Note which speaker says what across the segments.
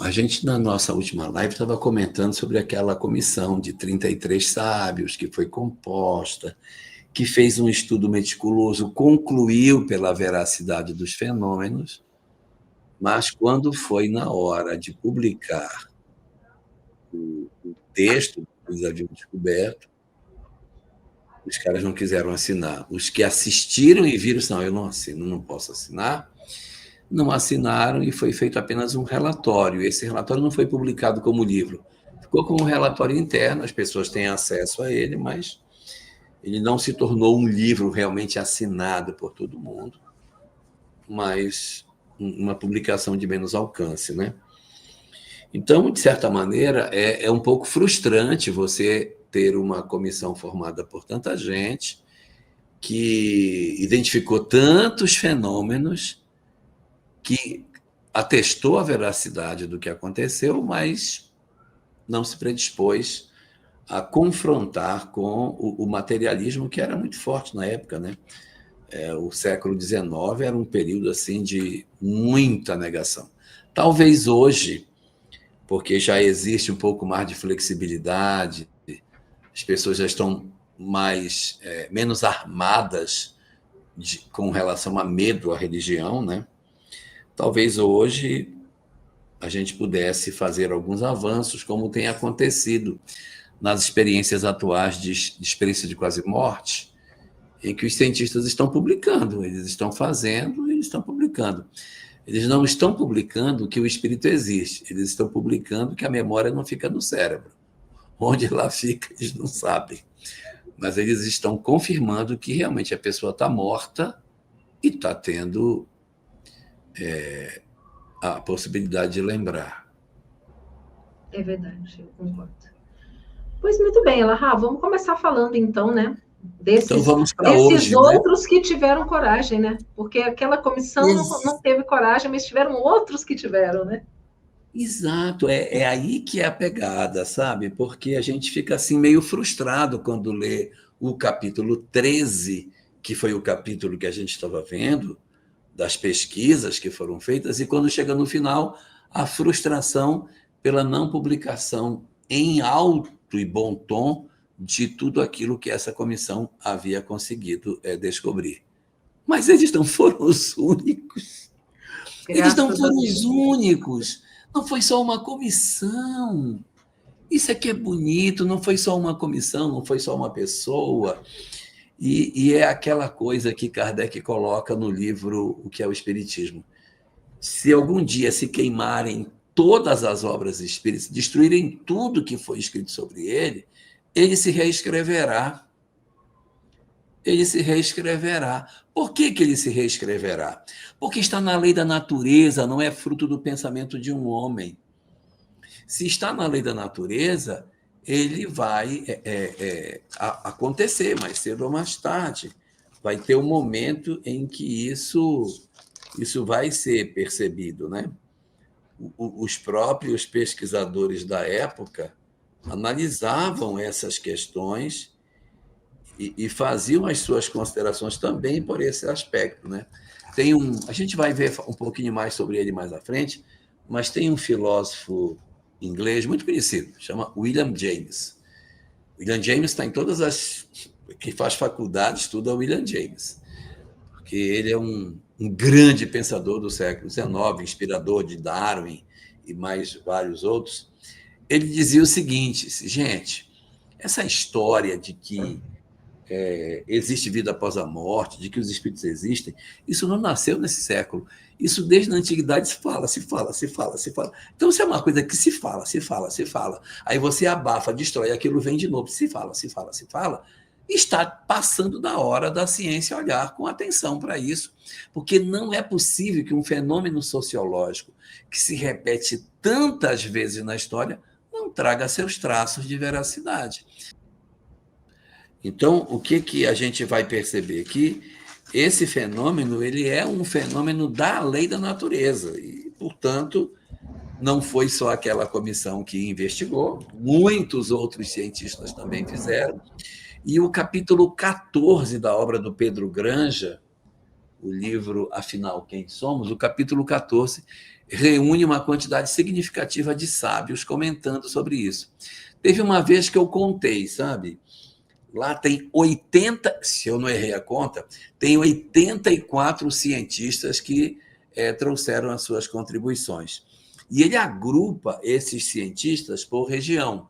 Speaker 1: A gente, na nossa última live, estava comentando sobre aquela comissão de 33 sábios que foi composta, que fez um estudo meticuloso, concluiu pela veracidade dos fenômenos, mas quando foi na hora de publicar o texto que eles haviam descoberto, os caras não quiseram assinar. Os que assistiram e viram, não, eu não assino, não posso assinar, não assinaram e foi feito apenas um relatório. Esse relatório não foi publicado como livro, ficou como um relatório interno, as pessoas têm acesso a ele, mas ele não se tornou um livro realmente assinado por todo mundo, mas uma publicação de menos alcance, né? Então, de certa maneira, é um pouco frustrante você ter uma comissão formada por tanta gente que identificou tantos fenômenos, que atestou a veracidade do que aconteceu, mas não se predispôs a confrontar com o materialismo, que era muito forte na época, né? O século XIX era um período assim de muita negação. Talvez hoje, porque já existe um pouco mais de flexibilidade, as pessoas já estão menos armadas com relação a medo à religião, né? Talvez hoje a gente pudesse fazer alguns avanços, como tem acontecido nas experiências atuais de experiência de quase morte, em que os cientistas estão publicando, eles estão fazendo e eles estão publicando. Eles não estão publicando que o espírito existe, eles estão publicando que a memória não fica no cérebro. Onde ela fica, eles não sabem. Mas eles estão confirmando que realmente a pessoa está morta e está tendo a possibilidade de lembrar.
Speaker 2: É verdade, eu concordo. Pois muito bem, Elahá, vamos começar falando então, né?
Speaker 1: Então vamos para
Speaker 2: desses
Speaker 1: hoje,
Speaker 2: outros,
Speaker 1: né?
Speaker 2: que tiveram coragem, né? Porque aquela comissão não teve coragem, mas tiveram outros que tiveram, né?
Speaker 1: Exato, é aí que é a pegada, sabe? Porque a gente fica assim meio frustrado quando lê o capítulo 13, que foi o capítulo que a gente estava vendo, das pesquisas que foram feitas, e quando chega no final, a frustração pela não publicação em alto e bom tom de tudo aquilo que essa comissão havia conseguido descobrir. Mas eles não foram os únicos. Eles não foram os únicos. Não foi só uma comissão. Isso aqui é bonito, não foi só uma comissão, não foi só uma pessoa. E é aquela coisa que Kardec coloca no livro O que é o Espiritismo. Se algum dia se queimarem todas as obras espíritas, destruírem tudo que foi escrito sobre ele se reescreverá. Ele se reescreverá. Por que ele se reescreverá? Porque está na lei da natureza, não é fruto do pensamento de um homem. Se está na lei da natureza, ele vai acontecer mais cedo ou mais tarde. Vai ter um momento em que isso vai ser percebido, né? Os próprios pesquisadores da época analisavam essas questões e faziam as suas considerações também por esse aspecto, né? A gente vai ver um pouquinho mais sobre ele mais à frente, mas tem um filósofo inglês muito conhecido, chama William James. William James está em todas as... Quem faz faculdade estuda William James, porque ele é um grande pensador do século XIX, inspirador de Darwin e mais vários outros. Ele dizia o seguinte, gente, essa história de que existe vida após a morte, de que os espíritos existem, isso não nasceu nesse século. Isso desde a antiguidade se fala. Então, se é uma coisa que se fala. Aí você abafa, destrói, aquilo vem de novo. Se fala. Está passando da hora da ciência olhar com atenção para isso, porque não é possível que um fenômeno sociológico que se repete tantas vezes na história não traga seus traços de veracidade. Então, o que a gente vai perceber? Que esse fenômeno ele é um fenômeno da lei da natureza e, portanto, não foi só aquela comissão que investigou, muitos outros cientistas também fizeram. E o capítulo 14 da obra do Pedro Granja, o livro Afinal, Quem Somos, o capítulo 14 reúne uma quantidade significativa de sábios comentando sobre isso. Teve uma vez que eu contei, sabe? Lá tem 80, se eu não errei a conta, tem 84 cientistas que trouxeram as suas contribuições. E ele agrupa esses cientistas por região.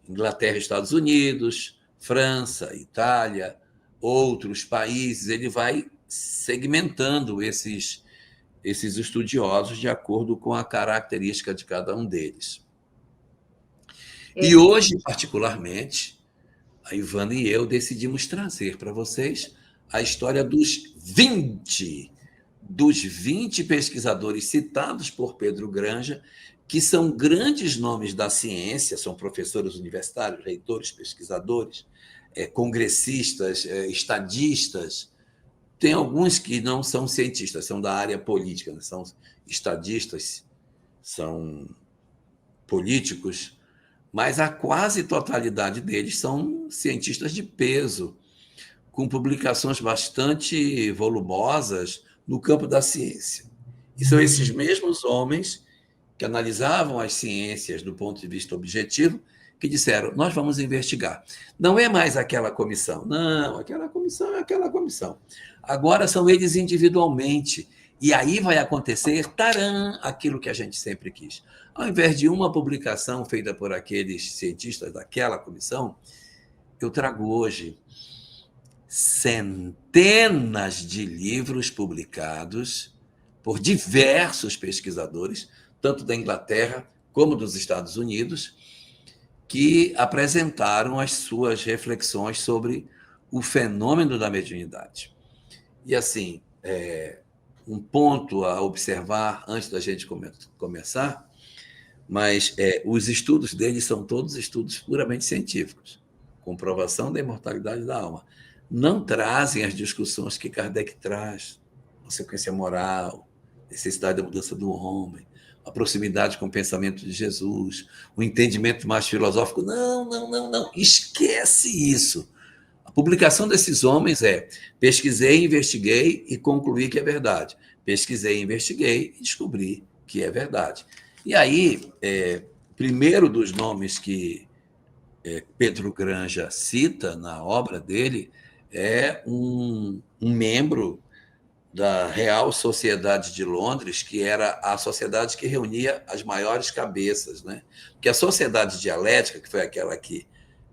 Speaker 1: Inglaterra, Estados Unidos, França, Itália, outros países. Ele vai segmentando esses estudiosos de acordo com a característica de cada um deles. E hoje, particularmente, a Ivana e eu decidimos trazer para vocês a história dos 20 pesquisadores citados por Pedro Granja, que são grandes nomes da ciência, são professores universitários, reitores, pesquisadores, congressistas, estadistas. Tem alguns que não são cientistas, são da área política, né? São estadistas, são políticos, mas a quase totalidade deles são cientistas de peso, com publicações bastante volumosas no campo da ciência. E são esses mesmos homens que analisavam as ciências do ponto de vista objetivo, que disseram, nós vamos investigar. Não é mais aquela comissão. Não, aquela comissão é aquela comissão. Agora são eles individualmente. E aí vai acontecer, taram, aquilo que a gente sempre quis. Ao invés de uma publicação feita por aqueles cientistas daquela comissão, eu trago hoje centenas de livros publicados por diversos pesquisadores, tanto da Inglaterra como dos Estados Unidos, que apresentaram as suas reflexões sobre o fenômeno da mediunidade. E, assim, um ponto a observar antes da gente começar, mas os estudos deles são todos estudos puramente científicos, comprovação da imortalidade da alma. Não trazem as discussões que Kardec traz, consequência moral, necessidade da mudança do homem, a proximidade com o pensamento de Jesus, o entendimento mais filosófico. Não, esquece isso. A publicação desses homens pesquisei, investiguei e concluí que é verdade. Pesquisei, investiguei e descobri que é verdade. E aí, primeiro dos nomes que Pedro Granja cita na obra dele é um membro da Real Sociedade de Londres, que era a sociedade que reunia as maiores cabeças, né? Porque a Sociedade Dialética, que foi aquela que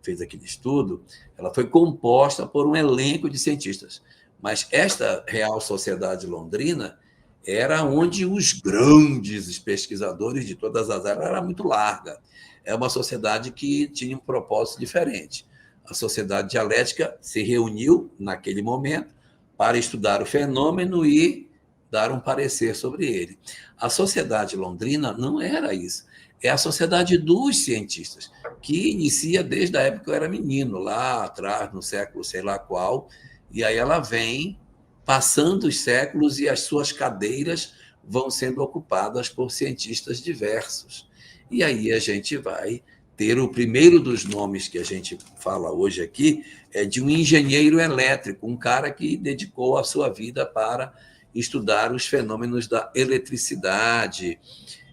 Speaker 1: fez aquele estudo, ela foi composta por um elenco de cientistas. Mas esta Real Sociedade Londrina era onde os grandes pesquisadores de todas as áreas, era muito larga. É uma sociedade que tinha um propósito diferente. A Sociedade Dialética se reuniu naquele momento para estudar o fenômeno e dar um parecer sobre ele. A Sociedade Londrina não era isso. É a Sociedade dos Cientistas, que inicia desde a época que eu era menino, lá atrás, no século sei lá qual, e aí ela vem passando os séculos e as suas cadeiras vão sendo ocupadas por cientistas diversos. E aí a gente vai ter o primeiro dos nomes que a gente fala hoje aqui, é de um engenheiro elétrico, um cara que dedicou a sua vida para estudar os fenômenos da eletricidade.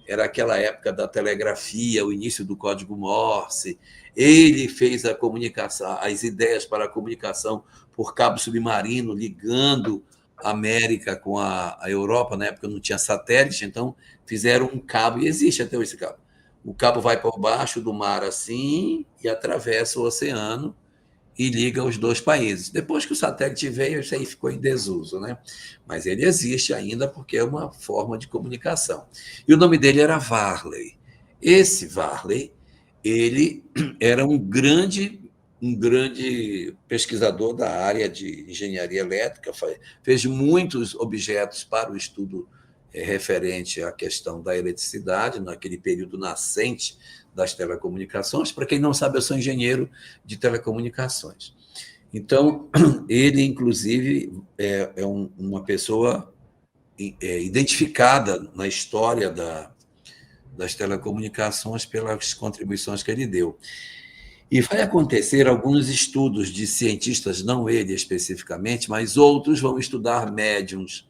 Speaker 1: Era aquela época da telegrafia, o início do código Morse. Ele fez a comunicação, as ideias para a comunicação por cabo submarino, ligando a América com a Europa. Na época não tinha satélite, então fizeram um cabo, e existe até hoje esse cabo. O cabo vai por baixo do mar assim e atravessa o oceano e liga os dois países. Depois que o satélite veio, isso aí ficou em desuso, né? Mas ele existe ainda porque é uma forma de comunicação. E o nome dele era Varley. Esse Varley, ele era um grande pesquisador da área de engenharia elétrica, fez muitos objetos para o estudo referente à questão da eletricidade, naquele período nascente das telecomunicações. Para quem não sabe, eu sou engenheiro de telecomunicações. Então, ele, inclusive, é uma pessoa identificada na história das telecomunicações pelas contribuições que ele deu. E vai acontecer alguns estudos de cientistas, não ele especificamente, mas outros vão estudar médiums.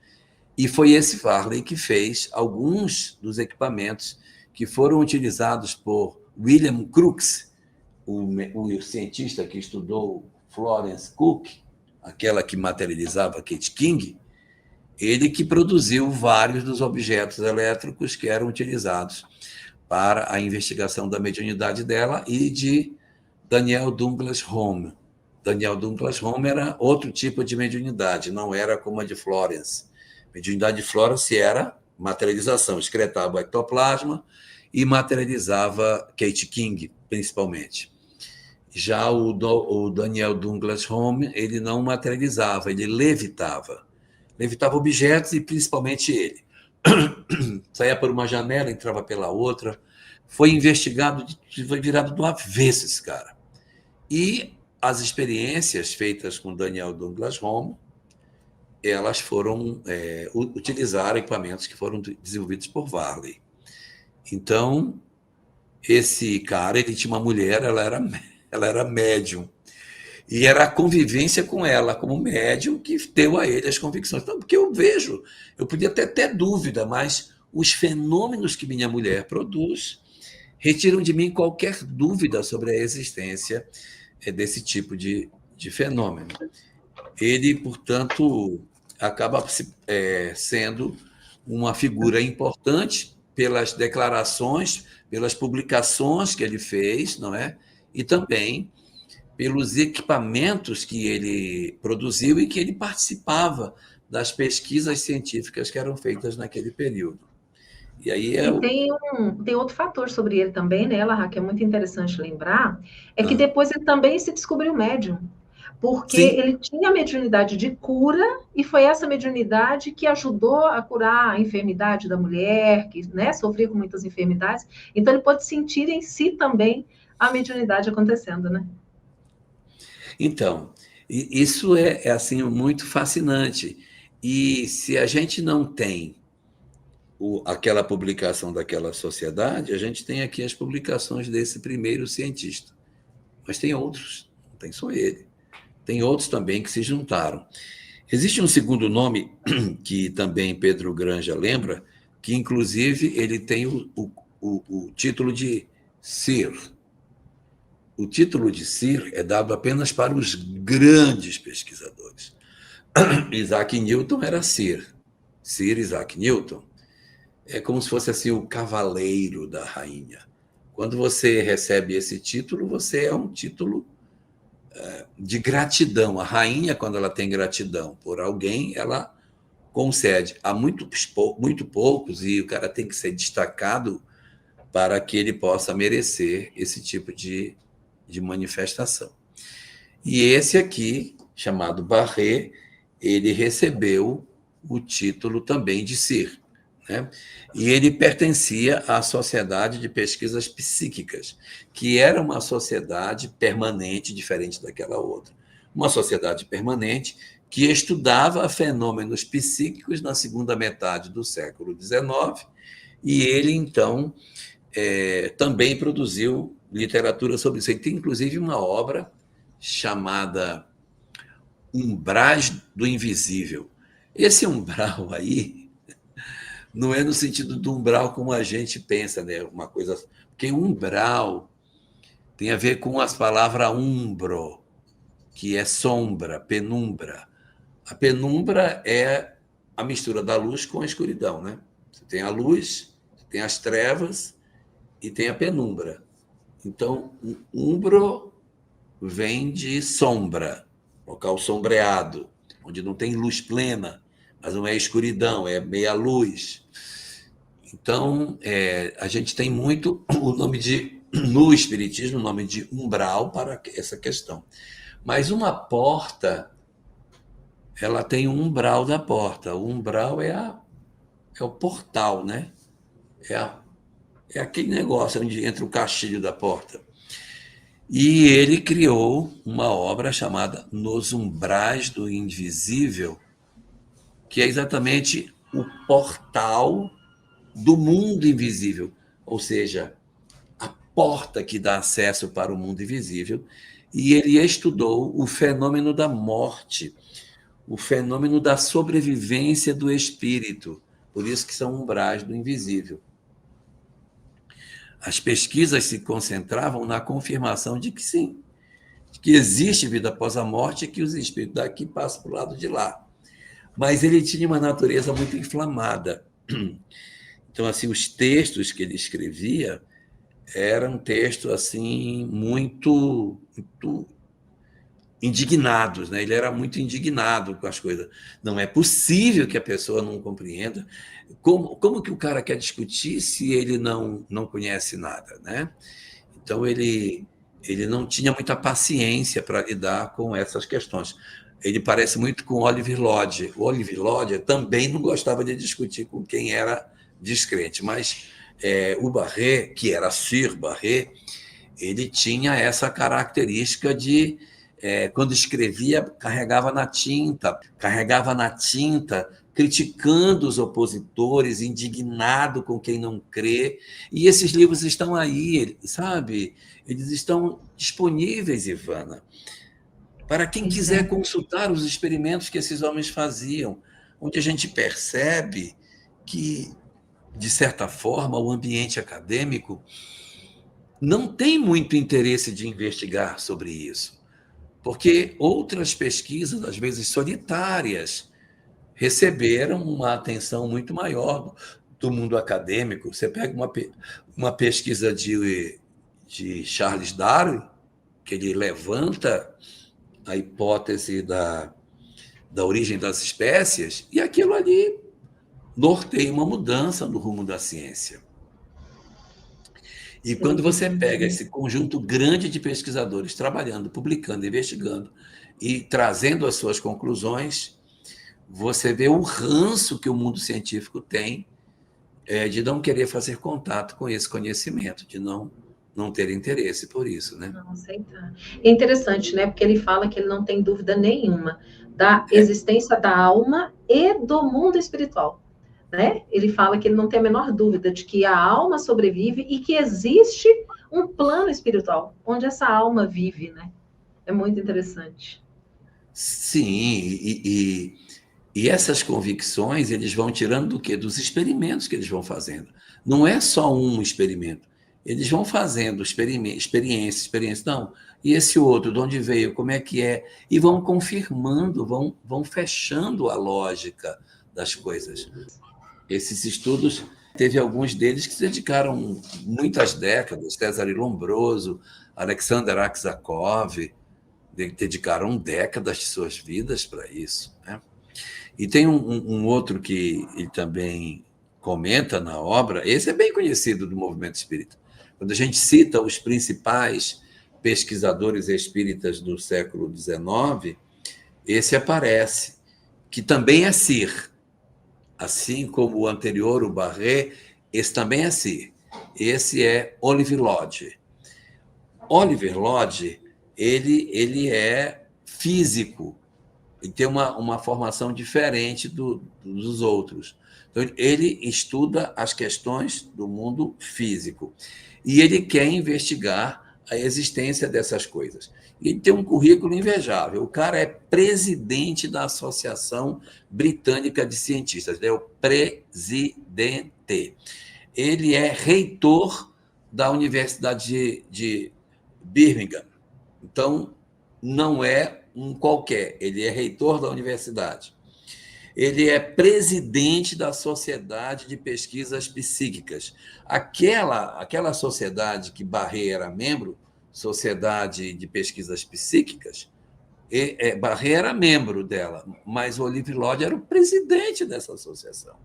Speaker 1: E foi esse Varley que fez alguns dos equipamentos que foram utilizados por William Crookes, o cientista que estudou Florence Cook, aquela que materializava Kate King, ele que produziu vários dos objetos elétricos que eram utilizados para a investigação da mediunidade dela e de Daniel Douglas Home. Daniel Douglas Home era outro tipo de mediunidade, não era como a de Florence. A mediunidade de Florence era materialização, excretava o ectoplasma e materializava Kate King, principalmente. Já o Daniel Douglas Home, ele não materializava, ele levitava. Levitava objetos e principalmente ele. Saía por uma janela, entrava pela outra. Foi investigado, foi virado do avesso esse cara. E as experiências feitas com Daniel Douglas Home, elas foram utilizar equipamentos que foram desenvolvidos por Varley. Então, esse cara, ele tinha uma mulher, ela era médium. E era a convivência com ela, como médium, que deu a ele as convicções. Então, porque eu podia até ter dúvida, mas os fenômenos que minha mulher produz retiram de mim qualquer dúvida sobre a existência desse tipo de fenômeno. Ele, portanto, acaba sendo uma figura importante pelas declarações, pelas publicações que ele fez, não é? E também pelos equipamentos que ele produziu e que ele participava das pesquisas científicas que eram feitas naquele período. E aí
Speaker 2: tem outro fator sobre ele também, né, Larra, que é muito interessante lembrar, é que depois ele também se descobriu médium, porque
Speaker 1: Sim.
Speaker 2: ele tinha a mediunidade de cura, e foi essa mediunidade que ajudou a curar a enfermidade da mulher, que, né, sofria com muitas enfermidades. Então, ele pode sentir em si também a mediunidade acontecendo, né?
Speaker 1: Então, isso é assim muito fascinante. E se a gente não tem aquela publicação daquela sociedade, a gente tem aqui as publicações desse primeiro cientista. Mas tem outros, não tem só ele. Tem outros também que se juntaram. Existe um segundo nome que também Pedro Granja lembra, que inclusive ele tem o título de Sir. O título de Sir é dado apenas para os grandes pesquisadores. Isaac Newton era Sir. Sir Isaac Newton. É como se fosse assim o cavaleiro da rainha. Quando você recebe esse título, você é um título de gratidão. A rainha, quando ela tem gratidão por alguém, ela concede. Há muito poucos, e o cara tem que ser destacado para que ele possa merecer esse tipo de manifestação. E esse aqui, chamado Barré, ele recebeu o título também de Sir, né? E ele pertencia à Sociedade de Pesquisas Psíquicas, que era uma sociedade permanente, diferente daquela outra. Uma sociedade permanente que estudava fenômenos psíquicos na segunda metade do século XIX, e ele, então, também produziu literatura sobre isso. Ele tem, inclusive, uma obra chamada Umbrais do Invisível. Esse umbral aí não é no sentido do umbral como a gente pensa, né? Uma coisa, porque umbral tem a ver com as palavras umbro, que é sombra, penumbra. A penumbra é a mistura da luz com a escuridão, né? Você tem a luz, você tem as trevas e tem a penumbra. Então, umbro vem de sombra, local sombreado, onde não tem luz plena, mas não é escuridão, é meia luz. Então, a gente tem muito o nome no Espiritismo, o nome de umbral para essa questão. Mas uma porta, ela tem um umbral da porta. O umbral é o portal, né? É aquele negócio onde entra o castilho da porta. E ele criou uma obra chamada Nos Umbrais do Invisível, que é exatamente o portal do mundo invisível, ou seja, a porta que dá acesso para o mundo invisível, e ele estudou o fenômeno da morte, o fenômeno da sobrevivência do espírito, por isso que são umbrais do invisível. As pesquisas se concentravam na confirmação de que sim, que existe vida após a morte e que os espíritos daqui passam para o lado de lá. Mas ele tinha uma natureza muito inflamada. Então, assim, os textos que ele escrevia eram textos assim muito indignados, né? Ele era muito indignado com as coisas. Não é possível que a pessoa não compreenda. Como que o cara quer discutir se ele não conhece nada, né? Então, ele não tinha muita paciência para lidar com essas questões. Ele parece muito com Oliver Lodge. O Oliver Lodge também não gostava de discutir com quem era descrente, mas o Barré, que era Sir Barré, ele tinha essa característica de, quando escrevia, carregava na tinta, criticando os opositores, indignado com quem não crê. E esses livros estão aí, sabe? Eles estão disponíveis, Ivana, para quem quiser consultar os experimentos que esses homens faziam, onde a gente percebe que, de certa forma, o ambiente acadêmico não tem muito interesse de investigar sobre isso, porque outras pesquisas, às vezes solitárias, receberam uma atenção muito maior do mundo acadêmico. Você pega uma pesquisa de Charles Darwin, que ele levanta a hipótese da origem das espécies, e aquilo ali norteia uma mudança no rumo da ciência. E quando você pega esse conjunto grande de pesquisadores trabalhando, publicando, investigando e trazendo as suas conclusões, você vê o ranço que o mundo científico tem de não querer fazer contato com esse conhecimento, de não ter interesse por isso, né?
Speaker 2: Não aceitar. É interessante, né? Porque ele fala que ele não tem dúvida nenhuma da existência da alma e do mundo espiritual, né? Ele fala que ele não tem a menor dúvida de que a alma sobrevive e que existe um plano espiritual onde essa alma vive, né? É muito interessante.
Speaker 1: Sim, e essas convicções eles vão tirando do quê? Dos experimentos que eles vão fazendo. Não é só um experimento. Eles vão fazendo experiência. Não, e esse outro, de onde veio, como é que é? E vão confirmando, vão fechando a lógica das coisas. Esses estudos, teve alguns deles que se dedicaram muitas décadas, César Lombroso, Alexander Aksakov, dedicaram décadas de suas vidas para isso, né? E tem um outro que ele também comenta na obra, esse é bem conhecido do movimento espírita. Quando a gente cita os principais pesquisadores espíritas do século XIX, esse aparece, que também é Sir. Assim como o anterior, o Barré, esse também é Sir. Esse é Oliver Lodge. Oliver Lodge, ele é físico, ele tem uma formação diferente dos outros. Então, ele estuda as questões do mundo físico e ele quer investigar a existência dessas coisas. Ele tem um currículo invejável. O cara é presidente da Associação Britânica de Cientistas, ele é o presidente. Ele é reitor da Universidade de Birmingham. Então, não é um qualquer, ele é reitor da universidade. Ele é presidente da Sociedade de Pesquisas Psíquicas. Aquela sociedade que Barré era membro, Sociedade de Pesquisas Psíquicas, Barré era membro dela, mas o Oliver Lodge era o presidente dessa associação.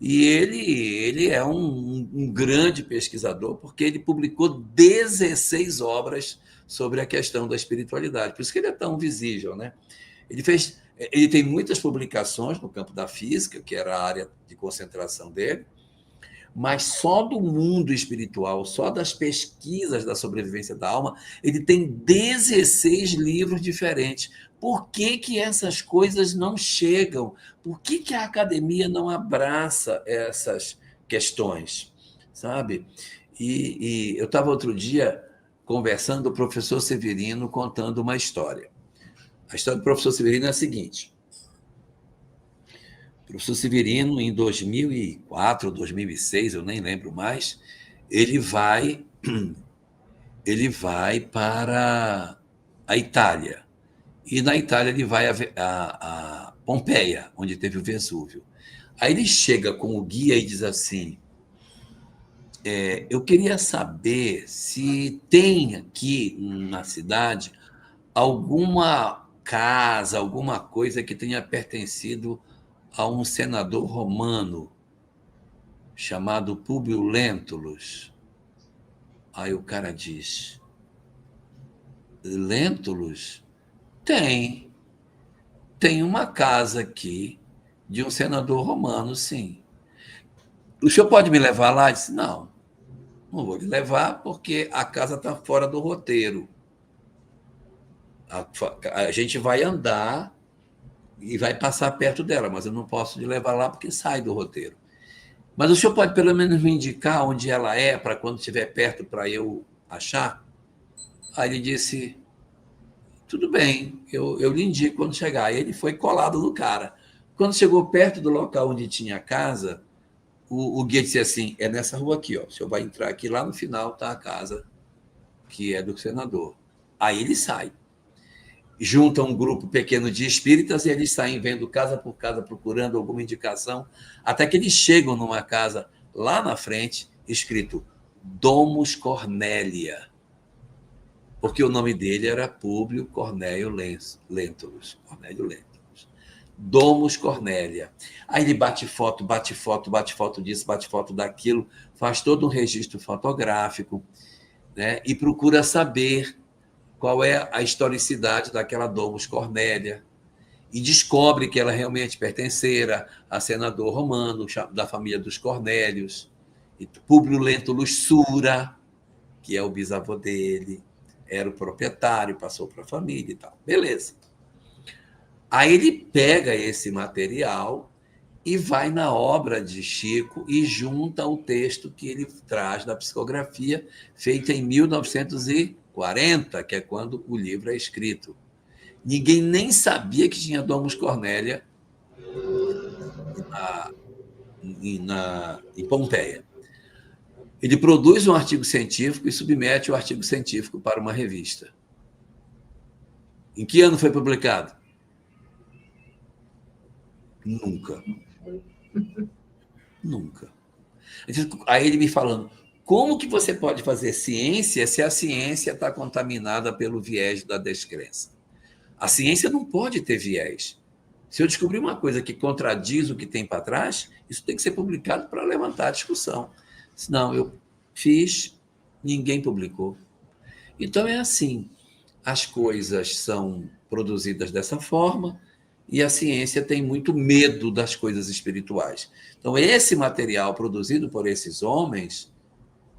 Speaker 1: E ele é um grande pesquisador, porque ele publicou 16 obras sobre a questão da espiritualidade. Por isso que ele é tão visível, né? Ele tem muitas publicações no campo da física, que era a área de concentração dele, mas só do mundo espiritual, só das pesquisas da sobrevivência da alma, ele tem 16 livros diferentes. Por que essas coisas não chegam? Por que a academia não abraça essas questões? Sabe? E eu estava outro dia conversando com o professor Severino, contando uma história. A história do professor Severino é a seguinte. O professor Severino, em 2004, 2006, eu nem lembro mais, ele vai para a Itália. E na Itália ele vai a Pompeia, onde teve o Vesúvio. Aí ele chega com o guia e diz assim, eu queria saber se tem aqui na cidade alguma casa, alguma coisa que tenha pertencido a um senador romano chamado Públio Lentulus. Aí o cara diz, Lentulus? Tem uma casa aqui de um senador romano, sim. O senhor pode me levar lá? Eu disse, não vou lhe levar porque a casa está fora do roteiro. A gente vai andar e vai passar perto dela, mas eu não posso lhe levar lá porque sai do roteiro. Mas o senhor pode pelo menos me indicar onde ela é, para quando estiver perto, para eu achar? Aí ele disse, tudo bem, eu lhe indico quando chegar. Aí ele foi colado no cara. Quando chegou perto do local onde tinha a casa, o guia disse assim, é nessa rua aqui, ó. O senhor vai entrar aqui, lá no final está a casa que é do senador. Aí ele sai. Junta um grupo pequeno de espíritas e eles saem vendo casa por casa, procurando alguma indicação, até que eles chegam numa casa lá na frente, escrito Domus Cornélia, porque o nome dele era Públio Cornélio Lentulus. Cornélio Lentulus. Domus Cornélia. Aí ele bate foto disso, bate foto daquilo, faz todo um registro fotográfico, né, e procura saber qual é a historicidade daquela Domus Cornélia, e descobre que ela realmente pertencera a senador romano da família dos Cornélios, e Públio Lentulus Sura, que é o bisavô dele, era o proprietário, passou para a família e tal. Beleza. Aí ele pega esse material e vai na obra de Chico e junta o texto que ele traz da psicografia, feita em 1940, que é quando o livro é escrito. Ninguém nem sabia que tinha Domus Cornélia em Pompeia. Ele produz um artigo científico e submete o artigo científico para uma revista. Em que ano foi publicado? Nunca. Aí ele me falando, como que você pode fazer ciência se a ciência está contaminada pelo viés da descrença? A ciência não pode ter viés. Se eu descobrir uma coisa que contradiz o que tem para trás, isso tem que ser publicado para levantar a discussão. Senão, eu fiz, ninguém publicou. Então, é assim, as coisas são produzidas dessa forma e a ciência tem muito medo das coisas espirituais. Então, esse material produzido por esses homens,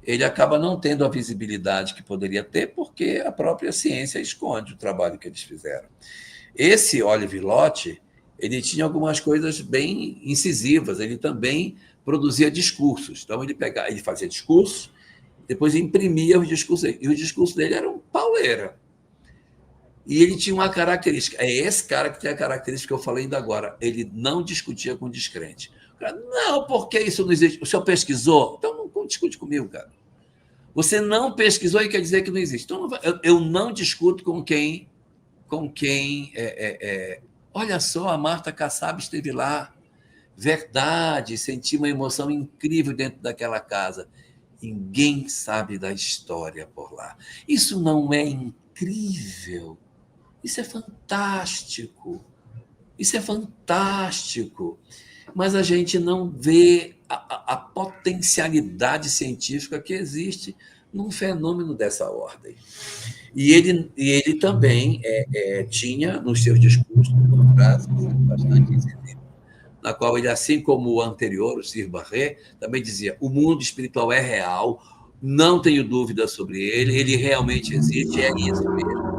Speaker 1: ele acaba não tendo a visibilidade que poderia ter, porque a própria ciência esconde o trabalho que eles fizeram. Esse Olive Lott, ele tinha algumas coisas bem incisivas, ele também produzia discursos. Então, ele fazia discursos, depois imprimia os discursos dele, e os discursos dele eram pauleira. E ele tinha uma característica, é esse cara que tem a característica que eu falei ainda agora, ele não discutia com descrente. Cara, não, porque isso não existe. O senhor pesquisou? Então não discute comigo, cara. Você não pesquisou e quer dizer que não existe. Então, eu não discuto com quem olha só, a Marta Kassab esteve lá. Verdade, senti uma emoção incrível dentro daquela casa. Ninguém sabe da história por lá. Isso não é incrível? Isso é fantástico. Isso é fantástico. Mas a gente não vê a potencialidade científica que existe num fenômeno dessa ordem. E ele também tinha, nos seus discursos, uma frase bastante incisiva, na qual ele, assim como o anterior, o Sir Barret, também dizia, o mundo espiritual é real, não tenho dúvida sobre ele realmente existe, é isso mesmo.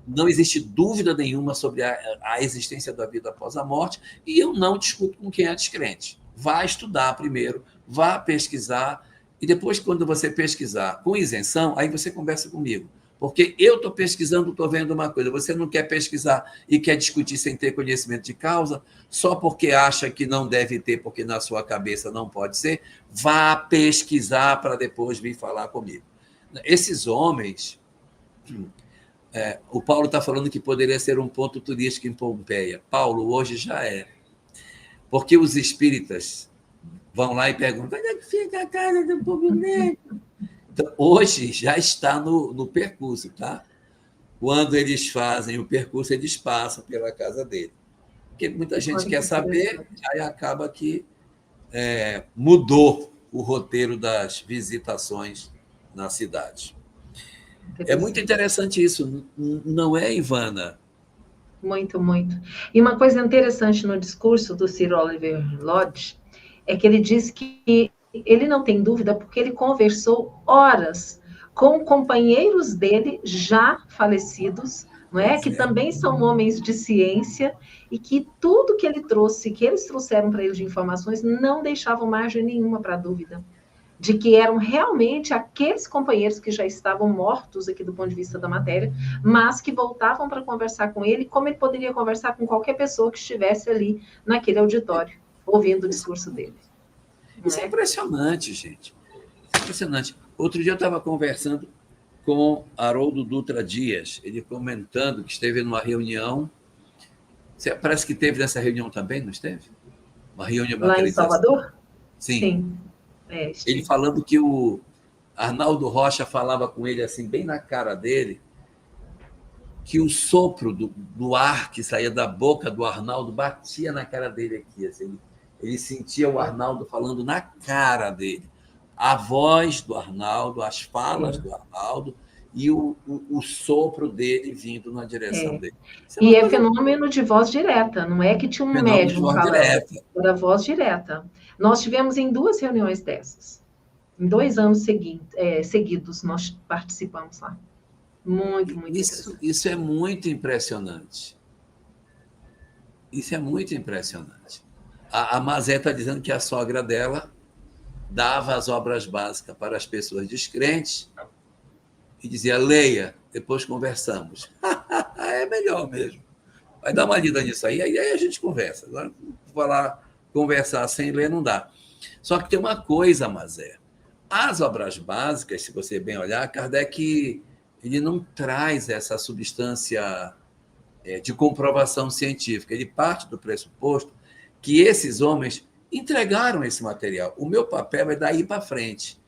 Speaker 1: Não existe dúvida nenhuma sobre a existência da vida após a morte, e eu não discuto com quem é descrente. Vá estudar primeiro, vá pesquisar, E depois, quando você pesquisar com isenção, aí você conversa comigo. Porque eu estou pesquisando, estou vendo uma coisa. Você não quer pesquisar e quer discutir sem ter conhecimento de causa, só porque acha que não deve ter, porque na sua cabeça não pode ser, vá pesquisar para depois vir falar comigo. Esses homens, o Paulo está falando que poderia ser um ponto turístico em Pompeia. Paulo, hoje já é. Porque os espíritas vão lá e perguntam: onde é que fica a casa do povo negro? Então, hoje já está no percurso, tá? Quando eles fazem o percurso, eles passam pela casa dele. Porque muita gente quer saber, aí acaba que mudou o roteiro das visitações na cidade. É muito interessante isso, não é, Ivana?
Speaker 2: Muito, muito. E uma coisa interessante no discurso do Sir Oliver Lodge é que ele diz que ele não tem dúvida porque ele conversou horas com companheiros dele já falecidos, não é? Que também são homens de ciência e que tudo que ele trouxe, que eles trouxeram para ele de informações, não deixavam margem nenhuma para dúvida de que eram realmente aqueles companheiros que já estavam mortos aqui do ponto de vista da matéria, mas que voltavam para conversar com ele, como ele poderia conversar com qualquer pessoa que estivesse ali naquele auditório, ouvindo o discurso dele.
Speaker 1: Isso é impressionante, gente. É impressionante. Outro dia eu estava conversando com Haroldo Dutra Dias, ele comentando que esteve numa reunião. Parece que teve nessa reunião também, não esteve? Uma reunião de
Speaker 2: materialização. Lá em Salvador?
Speaker 1: Sim.
Speaker 2: Sim.
Speaker 1: Ele falando que o Arnaldo Rocha falava com ele assim, bem na cara dele, que o sopro do ar que saía da boca do Arnaldo batia na cara dele aqui. Assim, ele sentia o Arnaldo falando na cara dele. A voz do Arnaldo, as falas do Arnaldo e o sopro dele vindo na direção dele.
Speaker 2: E é fenômeno de voz direta, não é que tinha um médium falando, era voz direta. Nós tivemos em 2 reuniões dessas. Em 2 anos seguidos, nós participamos lá. Muito, muito
Speaker 1: isso é muito impressionante. Isso é muito impressionante. A Mazé está dizendo que a sogra dela dava as obras básicas para as pessoas descrentes e dizia: leia, depois conversamos. É melhor mesmo. Vai dar uma lida nisso aí a gente conversa. Agora, falar, conversar sem ler não dá. Só que tem uma coisa, Mazé. As obras básicas, se você bem olhar, Kardec ele não traz essa substância de comprovação científica. Ele parte do pressuposto que esses homens entregaram esse material. O meu papel é daí para frente.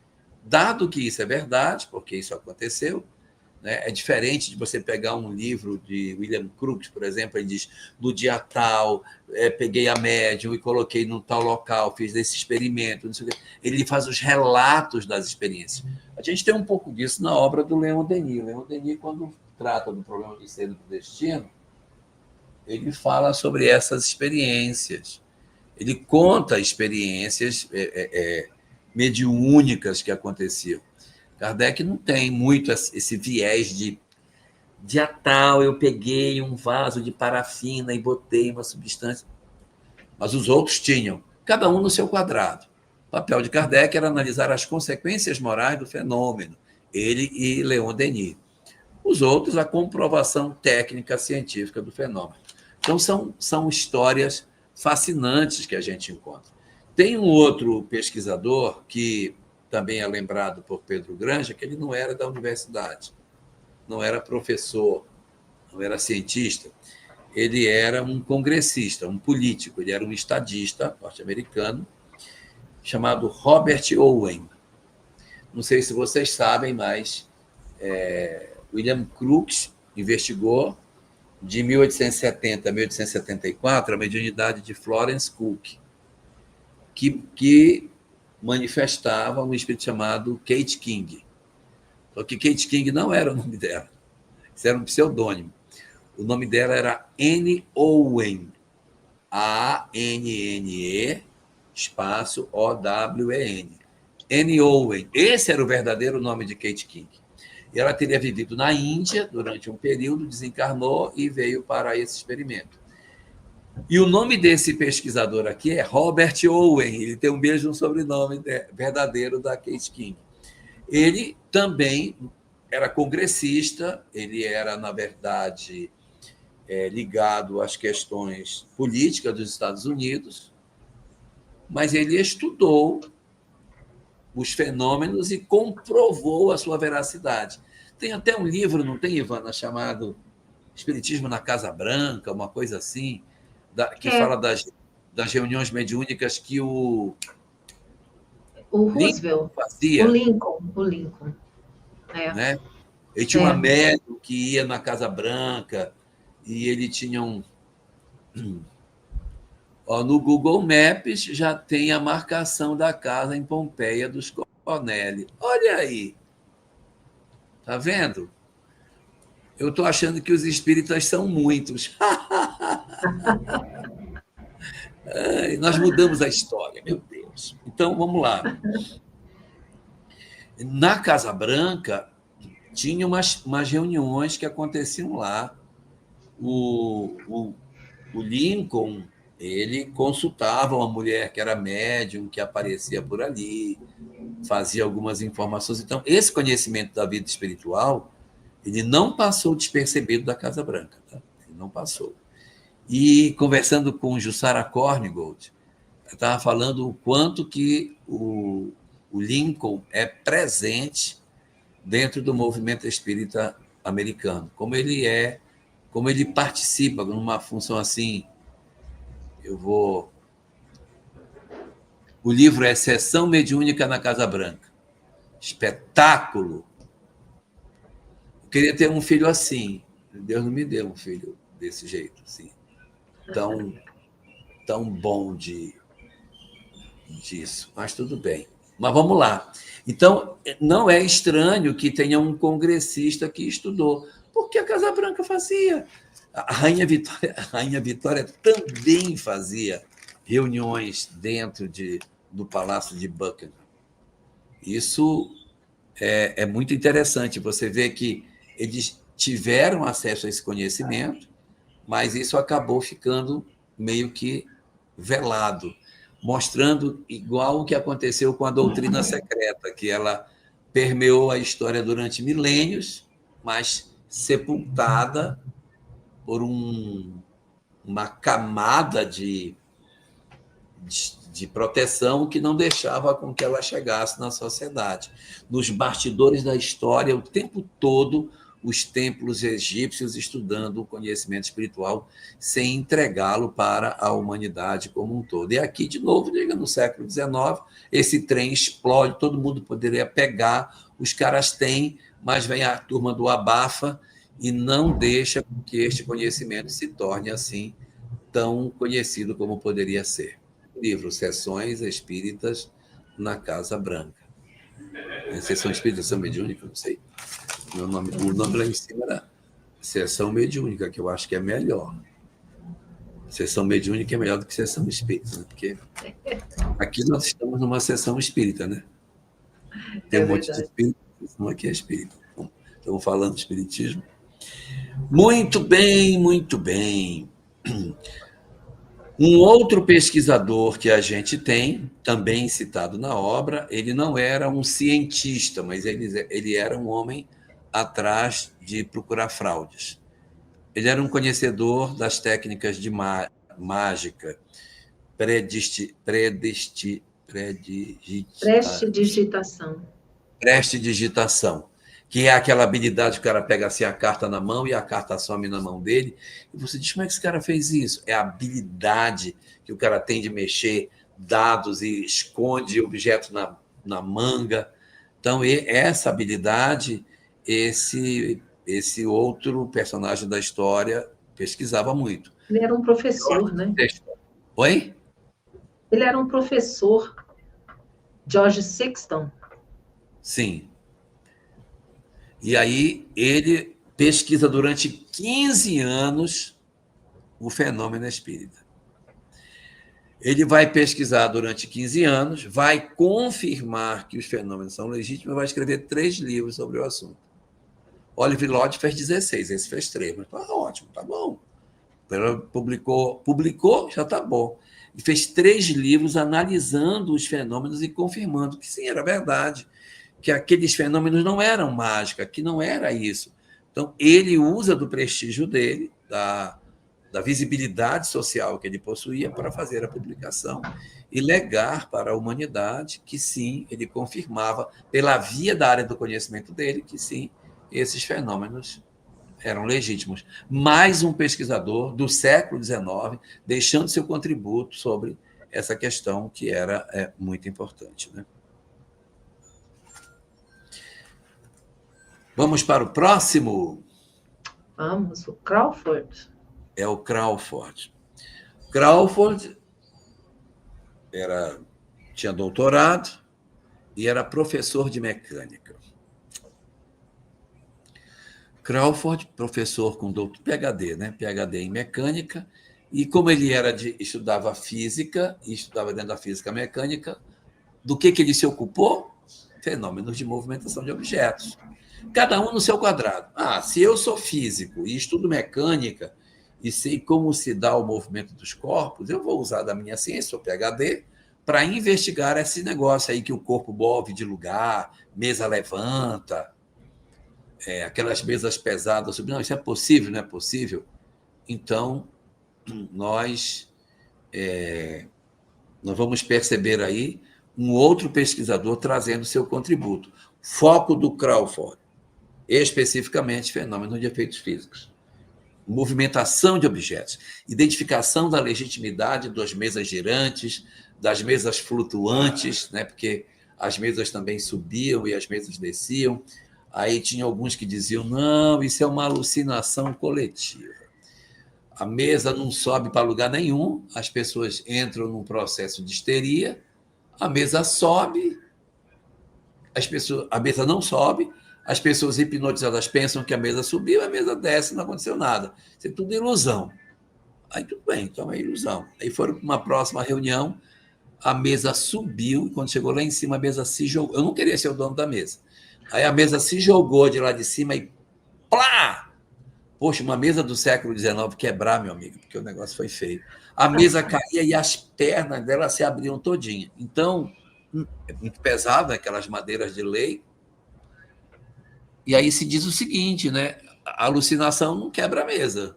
Speaker 1: Dado que isso é verdade, porque isso aconteceu, né? É diferente de você pegar um livro de William Crookes, por exemplo, ele diz: no dia tal, peguei a médium e coloquei num tal local, fiz esse experimento. Não sei o quê. Ele faz os relatos das experiências. A gente tem um pouco disso na obra do Leon Denis. O Leon Denis, quando trata do problema do ser e do destino, ele fala sobre essas experiências. Ele conta experiências mediúnicas que aconteciam. Kardec não tem muito esse viés de dia tal, eu peguei um vaso de parafina e botei uma substância. Mas os outros tinham, cada um no seu quadrado. O papel de Kardec era analisar as consequências morais do fenômeno, ele e Leon Denis. Os outros, a comprovação técnica científica do fenômeno. Então, são histórias fascinantes que a gente encontra. Tem um outro pesquisador que também é lembrado por Pedro Granja, que ele não era da universidade, não era professor, não era cientista, ele era um congressista, um político, ele era um estadista norte-americano, chamado Robert Owen. Não sei se vocês sabem, mas William Crookes investigou de 1870 a 1874 a mediunidade de Florence Cook, que manifestava um espírito chamado Kate King. Só que Kate King não era o nome dela, isso era um pseudônimo. O nome dela era Anne Owen, A-N-N-E, espaço O-W-E-N. Anne Owen, esse era o verdadeiro nome de Kate King. E ela teria vivido na Índia durante um período, desencarnou e veio para esse experimento. E o nome desse pesquisador aqui é Robert Owen, ele tem o mesmo sobrenome verdadeiro da Kate King. Ele também era congressista, ele era, na verdade, ligado às questões políticas dos Estados Unidos, mas ele estudou os fenômenos e comprovou a sua veracidade. Tem até um livro, não tem, Ivana, chamado Espiritismo na Casa Branca, uma coisa assim, que fala das reuniões mediúnicas que o
Speaker 2: Roosevelt
Speaker 1: fazia.
Speaker 2: O Lincoln.
Speaker 1: Né? Ele tinha uma médium que ia na Casa Branca e ele tinha um... no Google Maps já tem a marcação da casa em Pompeia dos Cornelli. Olha aí. Tá vendo? Eu estou achando que os espíritas são muitos. Nós mudamos a história, meu Deus. Então, vamos lá. Na Casa Branca, tinha umas reuniões que aconteciam lá. O Lincoln, ele consultava uma mulher que era médium, que aparecia por ali, fazia algumas informações. Então, esse conhecimento da vida espiritual, ele não passou despercebido da Casa Branca. Tá? Ele não passou. E, conversando com Jussara Korngold, eu estava falando o quanto que o Lincoln é presente dentro do movimento espírita americano, como ele participa numa função assim. O livro é Sessão Mediúnica na Casa Branca. Espetáculo. Eu queria ter um filho assim. Deus não me deu um filho desse jeito, assim, tão bom disso. Mas tudo bem. Mas vamos lá. Então, não é estranho que tenha um congressista que estudou, porque a Casa Branca fazia. A Rainha Vitória também fazia reuniões dentro do Palácio de Buckingham. Isso é muito interessante. Você vê que eles tiveram acesso a esse conhecimento, mas isso acabou ficando meio que velado, mostrando igual o que aconteceu com a doutrina secreta, que ela permeou a história durante milênios, mas sepultada por uma camada de proteção que não deixava com que ela chegasse na sociedade. Nos bastidores da história, o tempo todo, os templos egípcios estudando o conhecimento espiritual sem entregá-lo para a humanidade como um todo. E aqui, de novo, no século XIX, esse trem explode, todo mundo poderia pegar, os caras têm, mas vem a turma do abafa e não deixa que este conhecimento se torne assim tão conhecido como poderia ser. Livro Sessões Espíritas na Casa Branca. Sessão Espírita, Sessão Mediúnica, não sei. O nome lá em cima era Sessão Mediúnica, que eu acho que é melhor. Sessão Mediúnica é melhor do que Sessão Espírita, né? Porque aqui nós estamos numa sessão espírita, né? Tem um monte de espírita, não aqui é espírita. Estamos falando de espiritismo. Muito bem, muito bem. Um outro pesquisador que a gente tem, também citado na obra, ele não era um cientista, mas ele era um homem atrás de procurar fraudes. Ele era um conhecedor das técnicas de mágica, prestidigitação, que é aquela habilidade que o cara pega assim a carta na mão e a carta some na mão dele. E você diz, como é que esse cara fez isso? É a habilidade que o cara tem de mexer dados e esconde objetos na manga. Então, essa habilidade, esse outro personagem da história pesquisava muito.
Speaker 2: Ele era um professor, né?
Speaker 1: Oi?
Speaker 2: Ele era um professor, George Sexton.
Speaker 1: Sim. E aí ele pesquisa durante 15 anos o fenômeno espírita. Ele vai pesquisar durante 15 anos, vai confirmar que os fenômenos são legítimos e vai escrever 3 livros sobre o assunto. Oliver Lodge fez 16, esse fez 3, mas tá ótimo, tá bom. Publicou, já está bom. E fez 3 livros analisando os fenômenos e confirmando que sim, era verdade, que aqueles fenômenos não eram mágica, que não era isso. Então, ele usa do prestígio dele, da visibilidade social que ele possuía, para fazer a publicação e legar para a humanidade que sim, ele confirmava, pela via da área do conhecimento dele, que sim, esses fenômenos eram legítimos. Mais um pesquisador do século XIX deixando seu contributo sobre essa questão que era muito importante, né? Vamos para o próximo?
Speaker 2: Vamos, o Crawford.
Speaker 1: É o Crawford. Crawford tinha doutorado e era professor de mecânica. Crawford, professor com PhD, né? PhD em mecânica, e como ele estudava física, e estudava dentro da física mecânica, do que ele se ocupou? Fenômenos de movimentação de objetos. Cada um no seu quadrado. Se eu sou físico e estudo mecânica e sei como se dá o movimento dos corpos, eu vou usar da minha ciência, o PhD, para investigar esse negócio aí que o corpo move de lugar, mesa levanta, aquelas mesas pesadas. Não, isso é possível, não é possível? Então, nós vamos perceber aí um outro pesquisador trazendo seu contributo. Foco do Crawford, especificamente fenômenos de efeitos físicos. Movimentação de objetos, identificação da legitimidade das mesas girantes, das mesas flutuantes, né? Porque as mesas também subiam e as mesas desciam. Aí tinha alguns que diziam, não, isso é uma alucinação coletiva. A mesa não sobe para lugar nenhum, as pessoas entram num processo de histeria, a mesa sobe, a mesa não sobe, as pessoas hipnotizadas pensam que a mesa subiu, a mesa desce, não aconteceu nada. Isso é tudo ilusão. Aí tudo bem, então é ilusão. Aí foram para uma próxima reunião, a mesa subiu, e quando chegou lá em cima, a mesa se jogou. Eu não queria ser o dono da mesa. Aí a mesa se jogou de lá de cima e plá! Poxa, uma mesa do século XIX quebrar, meu amigo, porque o negócio foi feio. A mesa caía e as pernas dela se abriam todinha. Então, é muito pesado, aquelas madeiras de lei. E aí se diz o seguinte, né? A alucinação não quebra a mesa.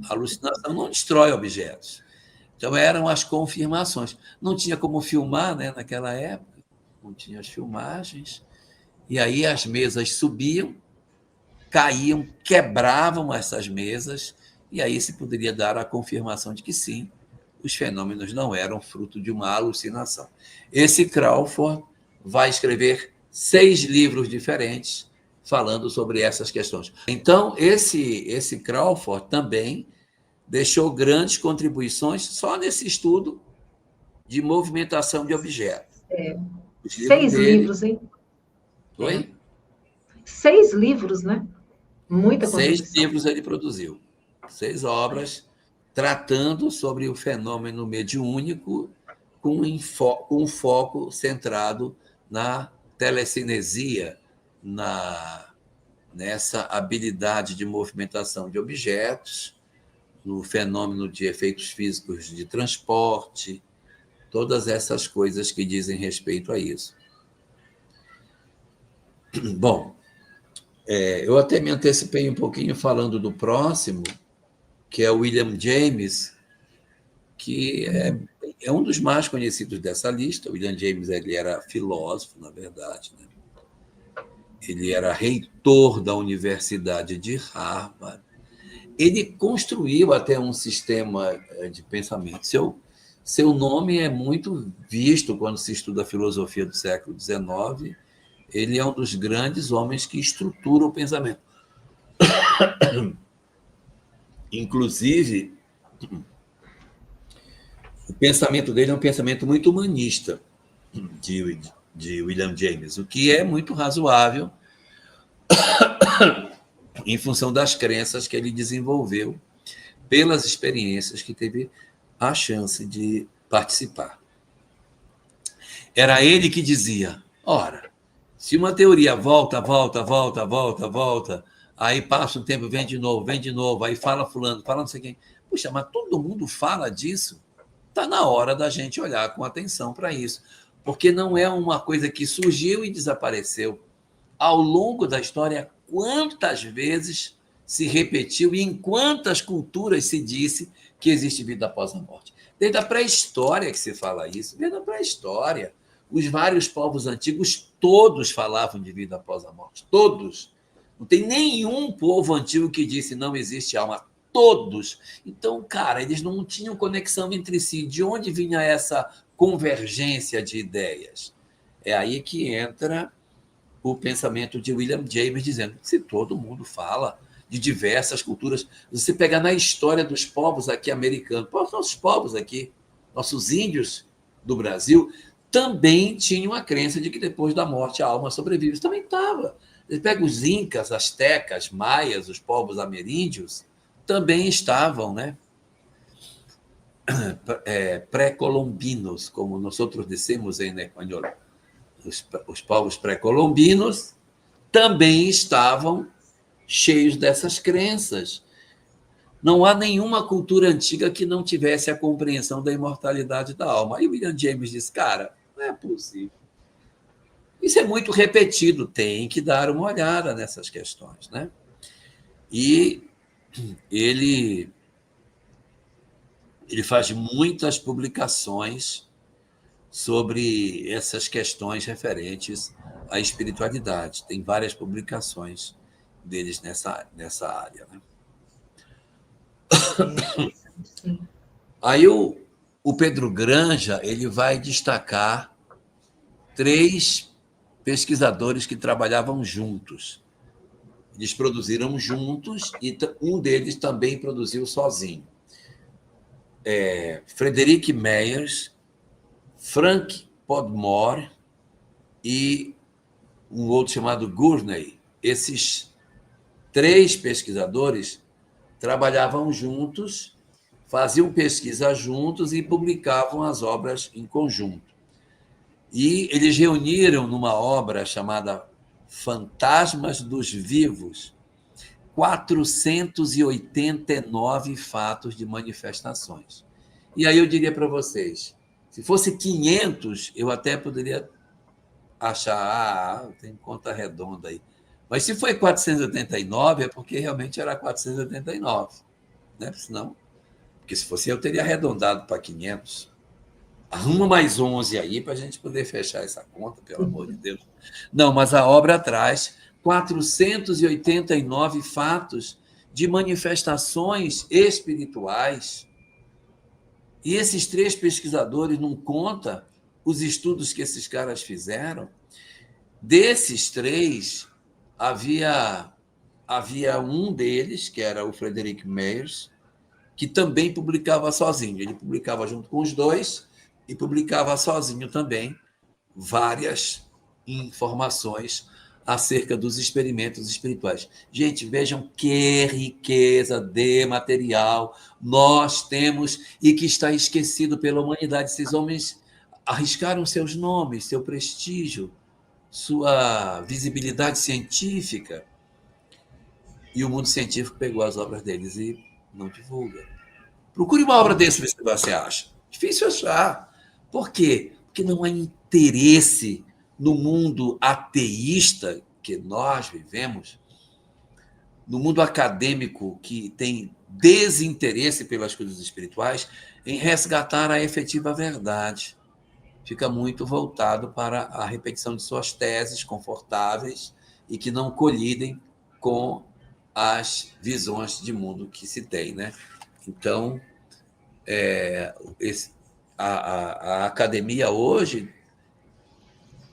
Speaker 1: A alucinação não destrói objetos. Então, eram as confirmações. Não tinha como filmar, né, naquela época, não tinha as filmagens. E aí as mesas subiam, caíam, quebravam essas mesas, e aí se poderia dar a confirmação de que sim, os fenômenos não eram fruto de uma alucinação. Esse Crawford vai escrever 6 livros diferentes falando sobre essas questões. Então, esse Crawford também deixou grandes contribuições só nesse estudo de movimentação de objetos.
Speaker 2: 6 livros, hein?
Speaker 1: Oi?
Speaker 2: 6 livros, né? Muita contribuição.
Speaker 1: 6 livros ele produziu. 6 obras tratando sobre o fenômeno mediúnico com um foco centrado na telecinesia, nessa habilidade de movimentação de objetos, no fenômeno de efeitos físicos de transporte, todas essas coisas que dizem respeito a isso. Bom, eu até me antecipei um pouquinho falando do próximo, que é o William James, que é um dos mais conhecidos dessa lista. O William James ele era filósofo, na verdade, né? Ele era reitor da Universidade de Harvard. Ele construiu até um sistema de pensamento. Seu nome é muito visto quando se estuda a filosofia do século XIX. Ele é um dos grandes homens que estrutura o pensamento. Inclusive, o pensamento dele é um pensamento muito humanista, de William James, o que é muito razoável em função das crenças que ele desenvolveu pelas experiências que teve a chance de participar. Era ele que dizia, ora, se uma teoria volta Aí passa um tempo, vem de novo, aí fala fulano, fala não sei quem. Puxa, mas todo mundo fala disso. Está na hora da gente olhar com atenção para isso, porque não é uma coisa que surgiu e desapareceu. Ao longo da história, quantas vezes se repetiu e em quantas culturas se disse que existe vida após a morte? Desde a pré-história que se fala isso, desde a pré-história. Os vários povos antigos, todos falavam de vida após a morte, todos. Não tem nenhum povo antigo que disse não existe alma, todos. Então, cara, eles não tinham conexão entre si. De onde vinha essa convergência de ideias? É aí que entra o pensamento de William James, dizendo que se todo mundo fala de diversas culturas, você pegar na história dos povos aqui americanos, nossos povos aqui, nossos índios do Brasil, também tinham a crença de que depois da morte a alma sobrevive. Isso também estava. Você pega os incas, astecas, maias, os povos ameríndios, também estavam, né? Pré-colombinos, como nós outros dissemos em espanhol. Os povos pré-colombinos também estavam cheios dessas crenças. Não há nenhuma cultura antiga que não tivesse a compreensão da imortalidade da alma. Aí William James diz, cara, não é possível. Isso é muito repetido, tem que dar uma olhada nessas questões, né? E ele faz muitas publicações sobre essas questões referentes à espiritualidade. Tem várias publicações deles nessa área, né?
Speaker 2: Sim.
Speaker 1: Aí o Pedro Granja ele vai destacar 3 pesquisadores que trabalhavam juntos. Eles produziram juntos e um deles também produziu sozinho. Frederick Myers, Frank Podmore e um outro chamado Gurney. Esses 3 pesquisadores trabalhavam juntos, faziam pesquisa juntos e publicavam as obras em conjunto. E eles reuniram numa obra chamada Fantasmas dos Vivos 489 fatos de manifestações. E aí eu diria para vocês, se fosse 500, eu até poderia achar, tem conta redonda aí. Mas se foi 489, é porque realmente era 489. Né? Senão, porque se fosse eu, teria arredondado para 500. Arruma mais 11 aí para a gente poder fechar essa conta, pelo amor de Deus. Não, mas a obra traz 489 fatos de manifestações espirituais. E esses 3 pesquisadores não contam os estudos que esses caras fizeram. Desses 3, havia um deles, que era o Frederick Myers, que também publicava sozinho. Ele publicava junto com os 2 e publicava sozinho também várias informações acerca dos experimentos espirituais. Gente, vejam que riqueza de material nós temos e que está esquecido pela humanidade. Esses homens arriscaram seus nomes, seu prestígio, sua visibilidade científica, e o mundo científico pegou as obras deles e não divulga. Procure uma obra desse, ver se você acha. Difícil achar. Por quê? Porque não há interesse no mundo ateísta que nós vivemos, no mundo acadêmico que tem desinteresse pelas coisas espirituais, em resgatar a efetiva verdade. Fica muito voltado para a repetição de suas teses confortáveis e que não colidem com as visões de mundo que se tem, né? Então, a academia hoje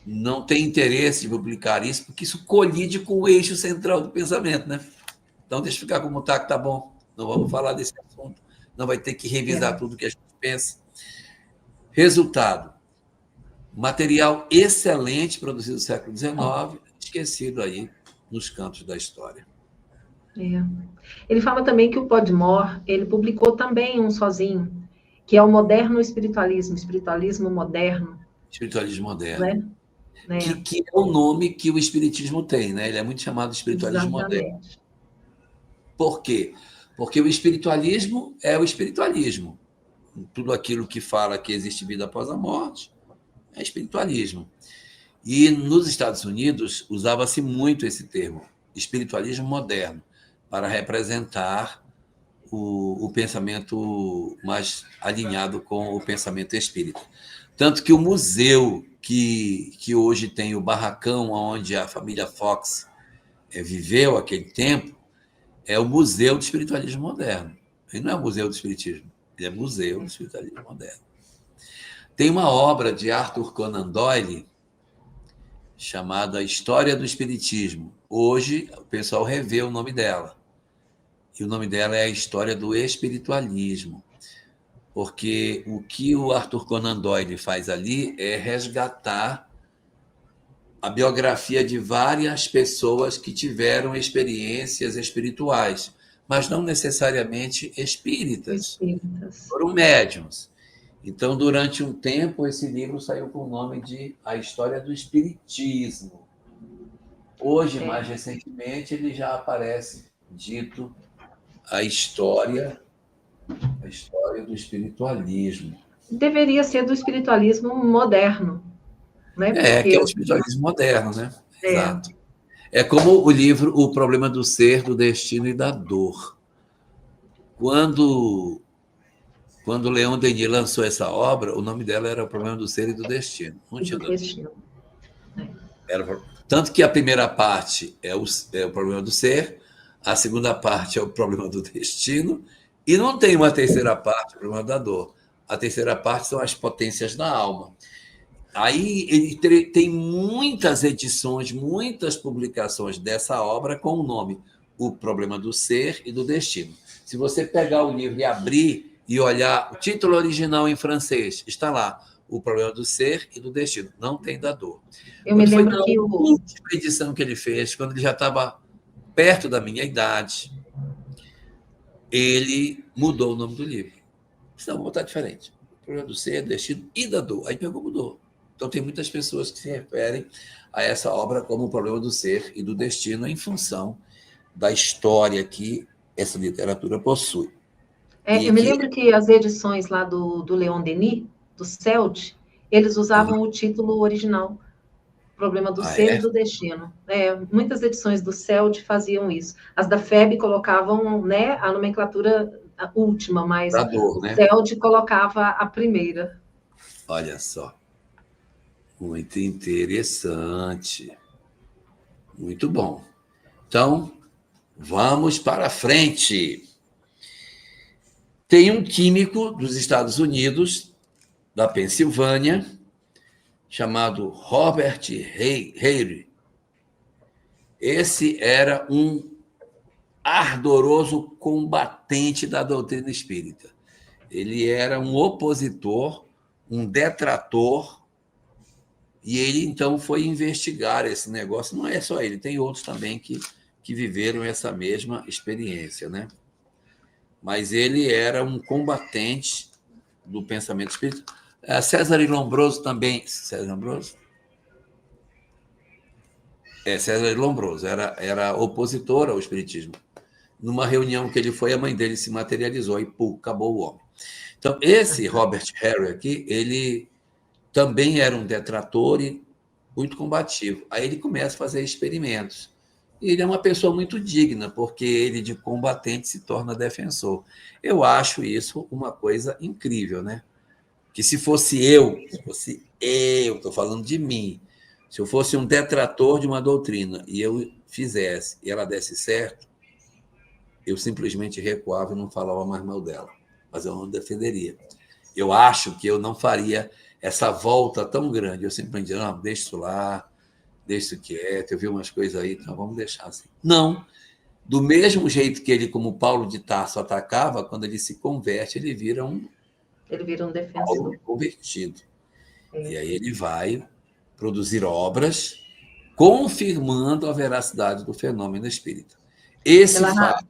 Speaker 1: não tem interesse em publicar isso, porque isso colide com o eixo central do pensamento, né? Então, deixa eu ficar como está, que está bom. Não vamos falar desse assunto. Não vai ter que revisar tudo que a gente pensa. Resultado: material excelente produzido no século XIX, esquecido aí nos cantos da história.
Speaker 2: Ele fala também que o Podmore, ele publicou também um sozinho, que é o moderno espiritualismo moderno.
Speaker 1: Espiritualismo moderno.
Speaker 2: Né?
Speaker 1: Que é o nome que o espiritismo tem, né? Ele é muito chamado de espiritualismo moderno. Por quê? Porque o espiritualismo é o espiritualismo. Tudo aquilo que fala que existe vida após a morte é espiritualismo. E nos Estados Unidos usava-se muito esse termo, espiritualismo moderno, para representar o pensamento mais alinhado com o pensamento espírita. Tanto que o museu que hoje tem o barracão onde a família Fox viveu aquele tempo, é o Museu do Espiritualismo Moderno. Ele não é o Museu do Espiritismo, ele é Museu do Espiritualismo Moderno. Tem uma obra de Arthur Conan Doyle chamada História do Espiritismo. Hoje, o pessoal revê o nome dela. E o nome dela é a História do Espiritualismo. Porque o que o Arthur Conan Doyle faz ali é resgatar a biografia de várias pessoas que tiveram experiências espirituais, mas não necessariamente espíritas. Foram médiuns. Então, durante um tempo, esse livro saiu com o nome de A História do Espiritismo. Hoje, mais recentemente, ele já aparece dito a história do espiritualismo.
Speaker 2: Deveria ser do espiritualismo moderno, né?
Speaker 1: Porque... que é o espiritualismo moderno, né? Exato. É como o livro O Problema do Ser, do Destino e da Dor. Quando Leon Denis lançou essa obra, o nome dela era O Problema do Ser e do Destino. Não tinha destino. Tanto que a primeira parte é o problema do ser, a segunda parte é o problema do destino, e não tem uma terceira parte, o problema da dor. A terceira parte são as potências da alma. Aí ele tem muitas edições, muitas publicações dessa obra com o nome O Problema do Ser e do Destino. Se você pegar o livro e abrir e olhar o título original em francês, está lá, O Problema do Ser e do Destino. Não tem da dor.
Speaker 2: Eu me lembro que
Speaker 1: a última edição que ele fez, quando ele já estava perto da minha idade, ele mudou o nome do livro. Não, vou botar diferente. O Problema do Ser, do Destino e da Dor. Aí pegou, mudou. Então, tem muitas pessoas que se referem a essa obra como O Problema do Ser e do Destino em função da história que essa literatura possui.
Speaker 2: Eu me lembro que as edições lá do Leon Denis, do CELD, eles usavam o título original, Problema do Ser e do Destino. Muitas edições do CELD faziam isso. As da FEB colocavam, né, a nomenclatura última, mas
Speaker 1: dor, né?
Speaker 2: O CELD colocava a primeira.
Speaker 1: Olha só. Muito interessante. Muito bom. Então, vamos para frente. Tem um químico dos Estados Unidos, da Pensilvânia, chamado Robert Hare. Esse era um ardoroso combatente da doutrina espírita. Ele era um opositor, um detrator, e ele, então, foi investigar esse negócio. Não é só ele, tem outros também que viveram essa mesma experiência, né? Mas ele era um combatente do pensamento espírita. César Lombroso também. César Lombroso? César Lombroso era opositor ao espiritismo. Numa reunião que ele foi, a mãe dele se materializou e, acabou o homem. Então, esse Robert Hare aqui, ele também era um detrator e muito combativo. Aí ele começa a fazer experimentos. E ele é uma pessoa muito digna, porque ele, de combatente, se torna defensor. Eu acho isso uma coisa incrível, né? Que se fosse eu, estou falando de mim, se eu fosse um detrator de uma doutrina e eu fizesse e ela desse certo, eu simplesmente recuava e não falava mais mal dela. Mas eu não defenderia. Eu acho que eu não faria essa volta tão grande. Eu simplesmente diria, não, deixa isso lá, deixa isso quieto, eu vi umas coisas aí, então vamos deixar assim. Não. Do mesmo jeito que ele, como Paulo de Tarso, atacava, quando ele se converte, ele vira um
Speaker 2: defensor.
Speaker 1: Paulo convertido. E aí ele vai produzir obras confirmando a veracidade do fenômeno espírita. Esse fato...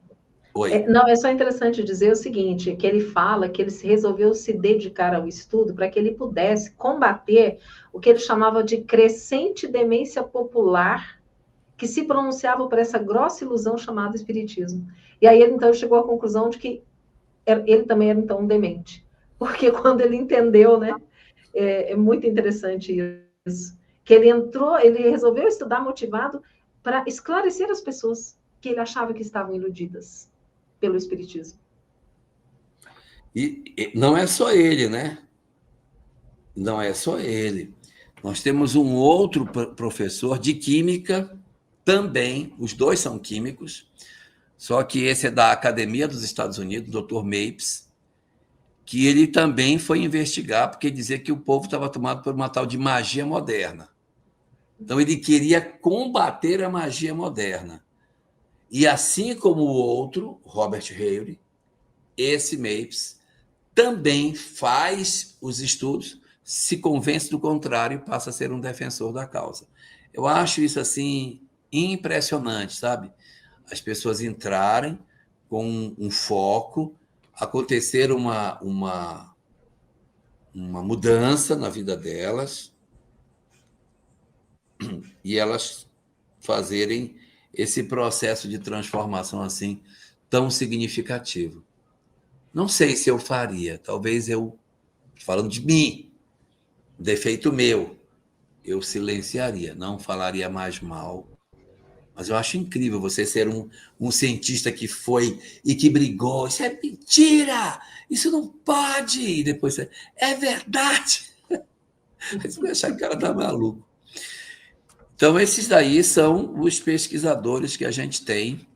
Speaker 2: Não, é só interessante dizer o seguinte, que ele fala que ele resolveu se dedicar ao estudo para que ele pudesse combater o que ele chamava de crescente demência popular que se pronunciavam por essa grossa ilusão chamada espiritismo. E aí, então, ele chegou à conclusão de que ele também era, então, um demente. Porque quando ele entendeu, né, é muito interessante isso, que ele entrou, ele resolveu estudar motivado para esclarecer as pessoas que ele achava que estavam iludidas pelo espiritismo.
Speaker 1: E não é só ele, né? Não é só ele. Nós temos um outro professor de química também, os dois são químicos, só que esse é da Academia dos Estados Unidos, o Dr. Mapes, que ele também foi investigar porque dizia que o povo estava tomado por uma tal de magia moderna. Então, ele queria combater a magia moderna. E assim como o outro, Robert Hale, esse Mapes também faz os estudos, se convence do contrário e passa a ser um defensor da causa. Eu acho isso assim impressionante, sabe? As pessoas entrarem com um foco, acontecer uma mudança na vida delas e elas fazerem esse processo de transformação assim tão significativo. Não sei se eu faria, talvez eu, falando de mim, defeito meu, eu silenciaria, não falaria mais mal. Mas eu acho incrível você ser um cientista que foi e que brigou. Isso é mentira! Isso não pode! E depois você, é verdade! Você vai achar que o cara está maluco. Então, esses daí são os pesquisadores que a gente tem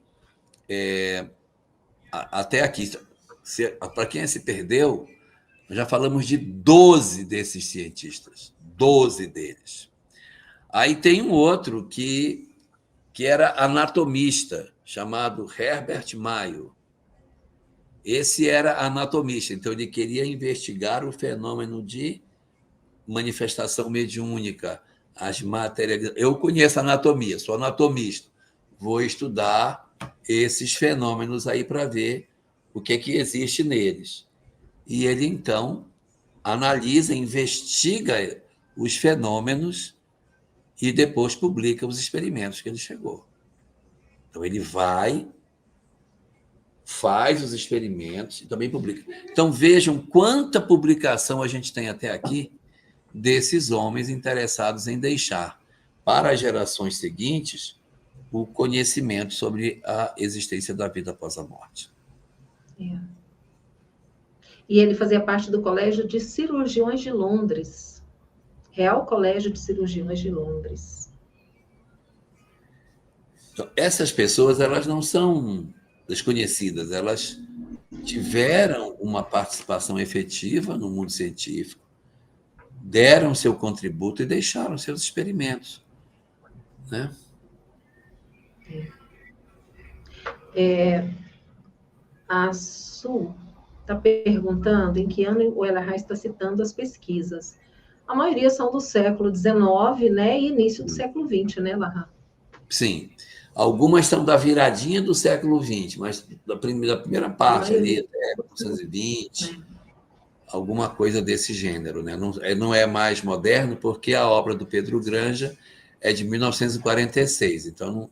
Speaker 1: até aqui. Para quem se perdeu, nós já falamos de 12 desses cientistas. 12 deles. Aí tem um outro que era anatomista, chamado Herbert Mayo. Esse era anatomista, então ele queria investigar o fenômeno de manifestação mediúnica, as materializações. Eu conheço anatomia, sou anatomista. Vou estudar esses fenômenos aí para ver o que existe neles. E ele, então, analisa, investiga os fenômenos e depois publica os experimentos que ele chegou. Então, ele vai, faz os experimentos e também publica. Então, vejam quanta publicação a gente tem até aqui desses homens interessados em deixar para as gerações seguintes o conhecimento sobre a existência da vida após a morte.
Speaker 2: É. E ele fazia parte do Colégio de Cirurgiões de Londres. Real Colégio de Cirurgiões de Londres.
Speaker 1: Então, essas pessoas, elas não são desconhecidas, elas tiveram uma participação efetiva no mundo científico, deram seu contributo e deixaram seus experimentos, né?
Speaker 2: A Su está perguntando em que ano o Eberhard está citando as pesquisas. A maioria são do século XIX, né, e início do século XX, né, Larra?
Speaker 1: Sim. Algumas são da viradinha do século XX, mas da primeira parte ali, até 1920, alguma coisa desse gênero, né? Não é mais moderno, porque a obra do Pedro Granja é de 1946, então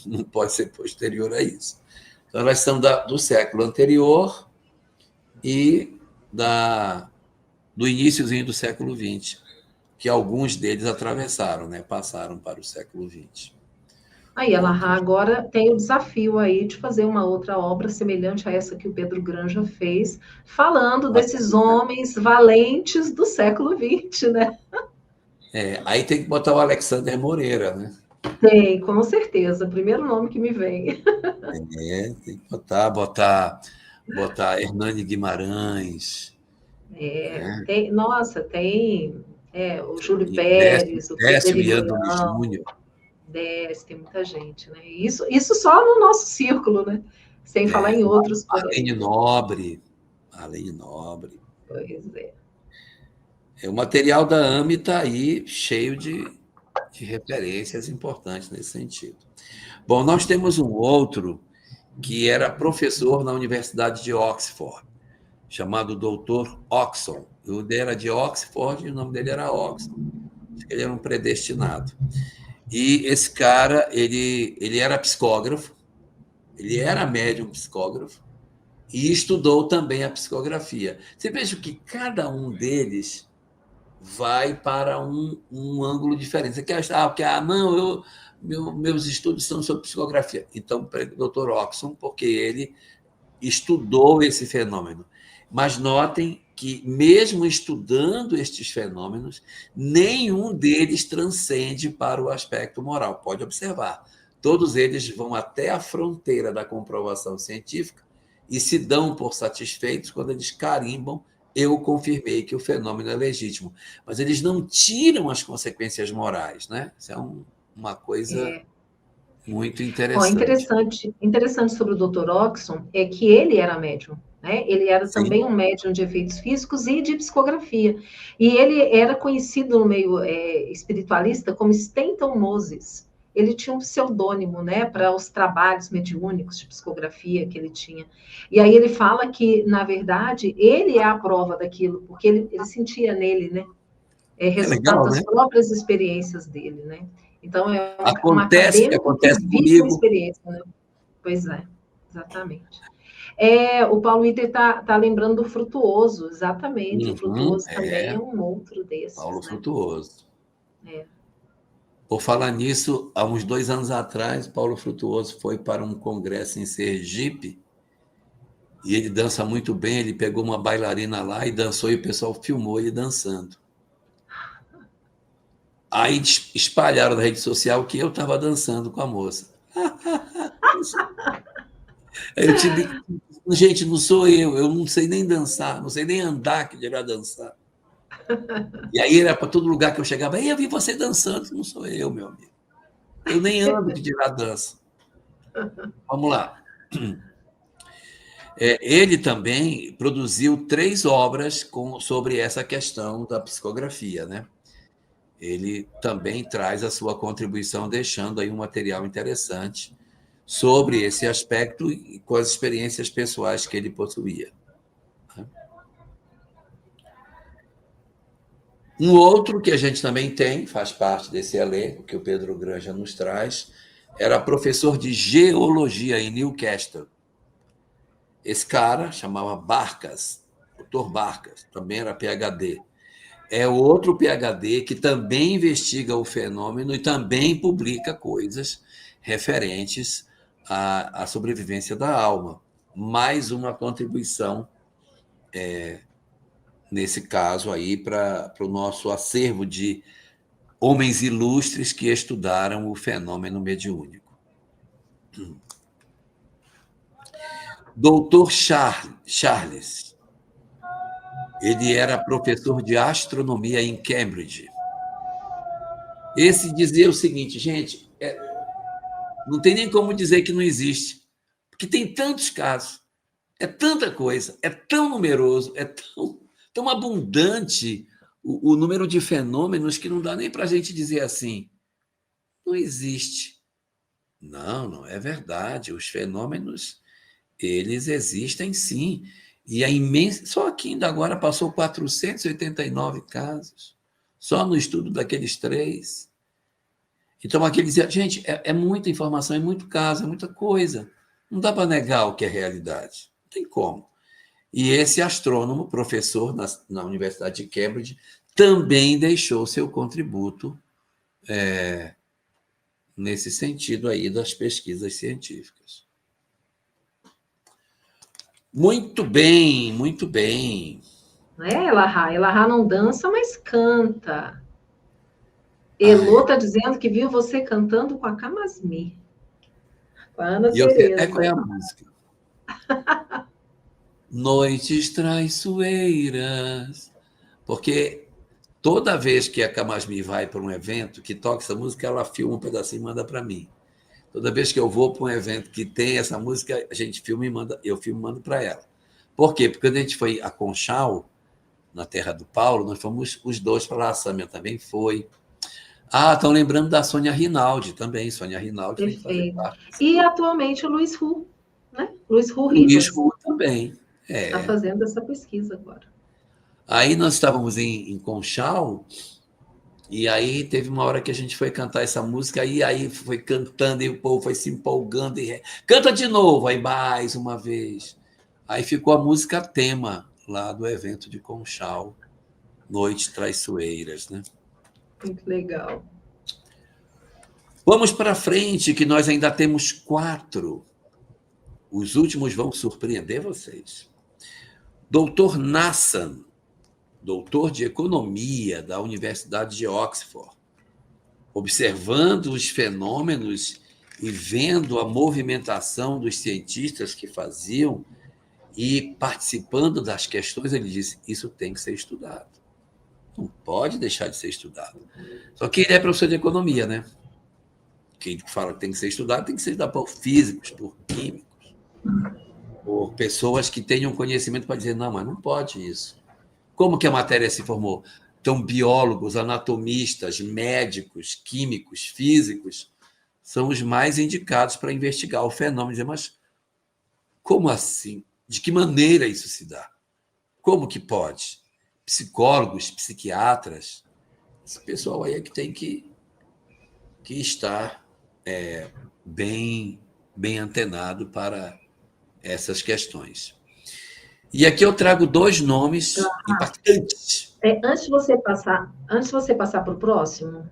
Speaker 1: não pode ser posterior a isso. Então, elas são do século anterior e do iníciozinho do século XX, que alguns deles atravessaram, né? Passaram para o século XX.
Speaker 2: Aí, a Larra agora tem o desafio aí de fazer uma outra obra semelhante a essa que o Pedro Granja fez, falando desses homens valentes do século XX, né?
Speaker 1: Aí tem que botar o Alexander Moreira, né?
Speaker 2: Tem, com certeza. Primeiro nome que me vem.
Speaker 1: Tem que botar Hernani Guimarães.
Speaker 2: Tem o Júlio Pérez, o
Speaker 1: Décio
Speaker 2: Frederico
Speaker 1: Iandoli Júnior.
Speaker 2: Tem muita gente, né? Isso só no nosso círculo, né? Sem falar em outros.
Speaker 1: Arlene Nobre.
Speaker 2: Pois é.
Speaker 1: O material da AME está aí cheio de referências importantes nesse sentido. Bom, nós temos um outro que era professor na Universidade de Oxford, chamado Dr. Oxon. O dele era de Oxford e o nome dele era Oxon. Ele era um predestinado. E esse cara, ele era psicógrafo, ele era médium psicógrafo e estudou também a psicografia. Você veja que cada um deles vai para um ângulo diferente. Você quer achar, não, meus estudos são sobre psicografia. Então, para o Dr. Oxon, porque ele estudou esse fenômeno. Mas notem que, mesmo estudando estes fenômenos, nenhum deles transcende para o aspecto moral. Pode observar. Todos eles vão até a fronteira da comprovação científica e se dão por satisfeitos quando eles carimbam: eu confirmei que o fenômeno é legítimo. Mas eles não tiram as consequências morais, né? Isso é uma coisa muito interessante.
Speaker 2: Interessante sobre o Dr. Oxon é que ele era médium, né? Ele era
Speaker 1: Sim.
Speaker 2: também um médium de efeitos físicos e de psicografia. E ele era conhecido no meio espiritualista como Stanton Moses. Ele tinha um pseudônimo, né, para os trabalhos mediúnicos de psicografia que ele tinha. E aí ele fala que, na verdade, ele é a prova daquilo, porque ele sentia nele, né,
Speaker 1: É
Speaker 2: resultado
Speaker 1: legal,
Speaker 2: das
Speaker 1: né?
Speaker 2: próprias experiências dele, né? Então, é um
Speaker 1: Acontece o que
Speaker 2: acadêmico que
Speaker 1: acontece
Speaker 2: vive a
Speaker 1: comigo.
Speaker 2: experiência, né? Pois é, exatamente. O Paulo Itter está lembrando do Frutuoso, exatamente. O Frutuoso também é um outro desses,
Speaker 1: Paulo
Speaker 2: né?
Speaker 1: Frutuoso.
Speaker 2: É.
Speaker 1: Por falar nisso, há uns 2 anos atrás, Paulo Frutuoso foi para um congresso em Sergipe e ele dança muito bem. Ele pegou uma bailarina lá e dançou, e o pessoal filmou ele dançando. Aí espalharam na rede social que eu estava dançando com a moça. Aí eu tive que... Gente, não sou eu não sei nem dançar, não sei nem andar, que dirá dançar. E aí era para todo lugar que eu chegava: eu vi você dançando. Não sou eu, meu amigo. Eu nem ando, que dirá dança. Vamos lá. Ele também produziu 3 obras sobre essa questão da psicografia, né? Ele também traz a sua contribuição, deixando aí um material interessante sobre esse aspecto e com as experiências pessoais que ele possuía. Um outro que a gente também tem, faz parte desse elenco que o Pedro Granja nos traz, era professor de geologia em Newcastle. Esse cara chamava Barcas, Dr. Barcas, também era PhD. É outro PhD que também investiga o fenômeno e também publica coisas referentes à sobrevivência da alma. Mais uma contribuição, nesse caso aí, para o nosso acervo de homens ilustres que estudaram o fenômeno mediúnico. Doutor Charles, ele era professor de astronomia em Cambridge. Esse dizia o seguinte: gente, não tem nem como dizer que não existe, porque tem tantos casos, é tanta coisa, é tão numeroso, é tão abundante o número de fenômenos que não dá nem para a gente dizer assim, não existe. Não, não é verdade. Os fenômenos, eles existem sim. E a imensa. Só aqui ainda agora passou 489 casos, só no estudo daqueles 3. Então, aquele dizia: gente, é muita informação, é muito caso, é muita coisa. Não dá para negar o que é realidade. Não tem como. E esse astrônomo, professor na Universidade de Cambridge, também deixou seu contributo nesse sentido aí das pesquisas científicas. Muito bem, muito bem.
Speaker 2: Elahá não dança, mas canta. Elô está dizendo que viu você cantando com a Camasmi, com a Ana Tereza.
Speaker 1: Qual é a música? Noites traiçoeiras. Porque toda vez que a Camasmi vai para um evento que toca essa música, ela filma um pedacinho e manda para mim. Toda vez que eu vou para um evento que tem essa música, a gente filma e manda, eu filmo e mando para ela. Por quê? Porque quando a gente foi a Conchal, na terra do Paulo, nós fomos os 2 para lá, a Sâmia também foi. Estão lembrando da Sônia Rinaldi também. Sônia Rinaldi tem que fazer parte.
Speaker 2: E atualmente o Luiz Hu, né? Luiz Hu
Speaker 1: Luiz
Speaker 2: Rivas.
Speaker 1: Hu também.
Speaker 2: Está fazendo essa pesquisa agora.
Speaker 1: Aí nós estávamos em Conchal E aí teve uma hora que a gente foi cantar essa música, e aí foi cantando, e o povo foi se empolgando, e canta de novo, aí mais uma vez. Aí ficou a música tema lá do evento de Conchal, Noites Traiçoeiras, né?
Speaker 2: Muito legal.
Speaker 1: Vamos para frente, que nós ainda temos 4. Os últimos vão surpreender vocês. Doutor Nassan, doutor de economia da Universidade de Oxford, observando os fenômenos e vendo a movimentação dos cientistas que faziam e participando das questões, ele disse: isso tem que ser estudado. Não pode deixar de ser estudado. Só que ele é professor de economia, né? Quem fala que tem que ser estudado, tem que ser estudado por físicos, por químicos, por pessoas que tenham conhecimento para dizer: não, mas não pode isso. Como que a matéria se formou? Então, biólogos, anatomistas, médicos, químicos, físicos são os mais indicados para investigar o fenômeno. Dizer, mas como assim? De que maneira isso se dá? Como que pode? Psicólogos, psiquiatras, esse pessoal aí é que tem que estar bem antenado para essas questões. E aqui eu trago 2 nomes impactantes.
Speaker 2: Antes de você passar para o próximo,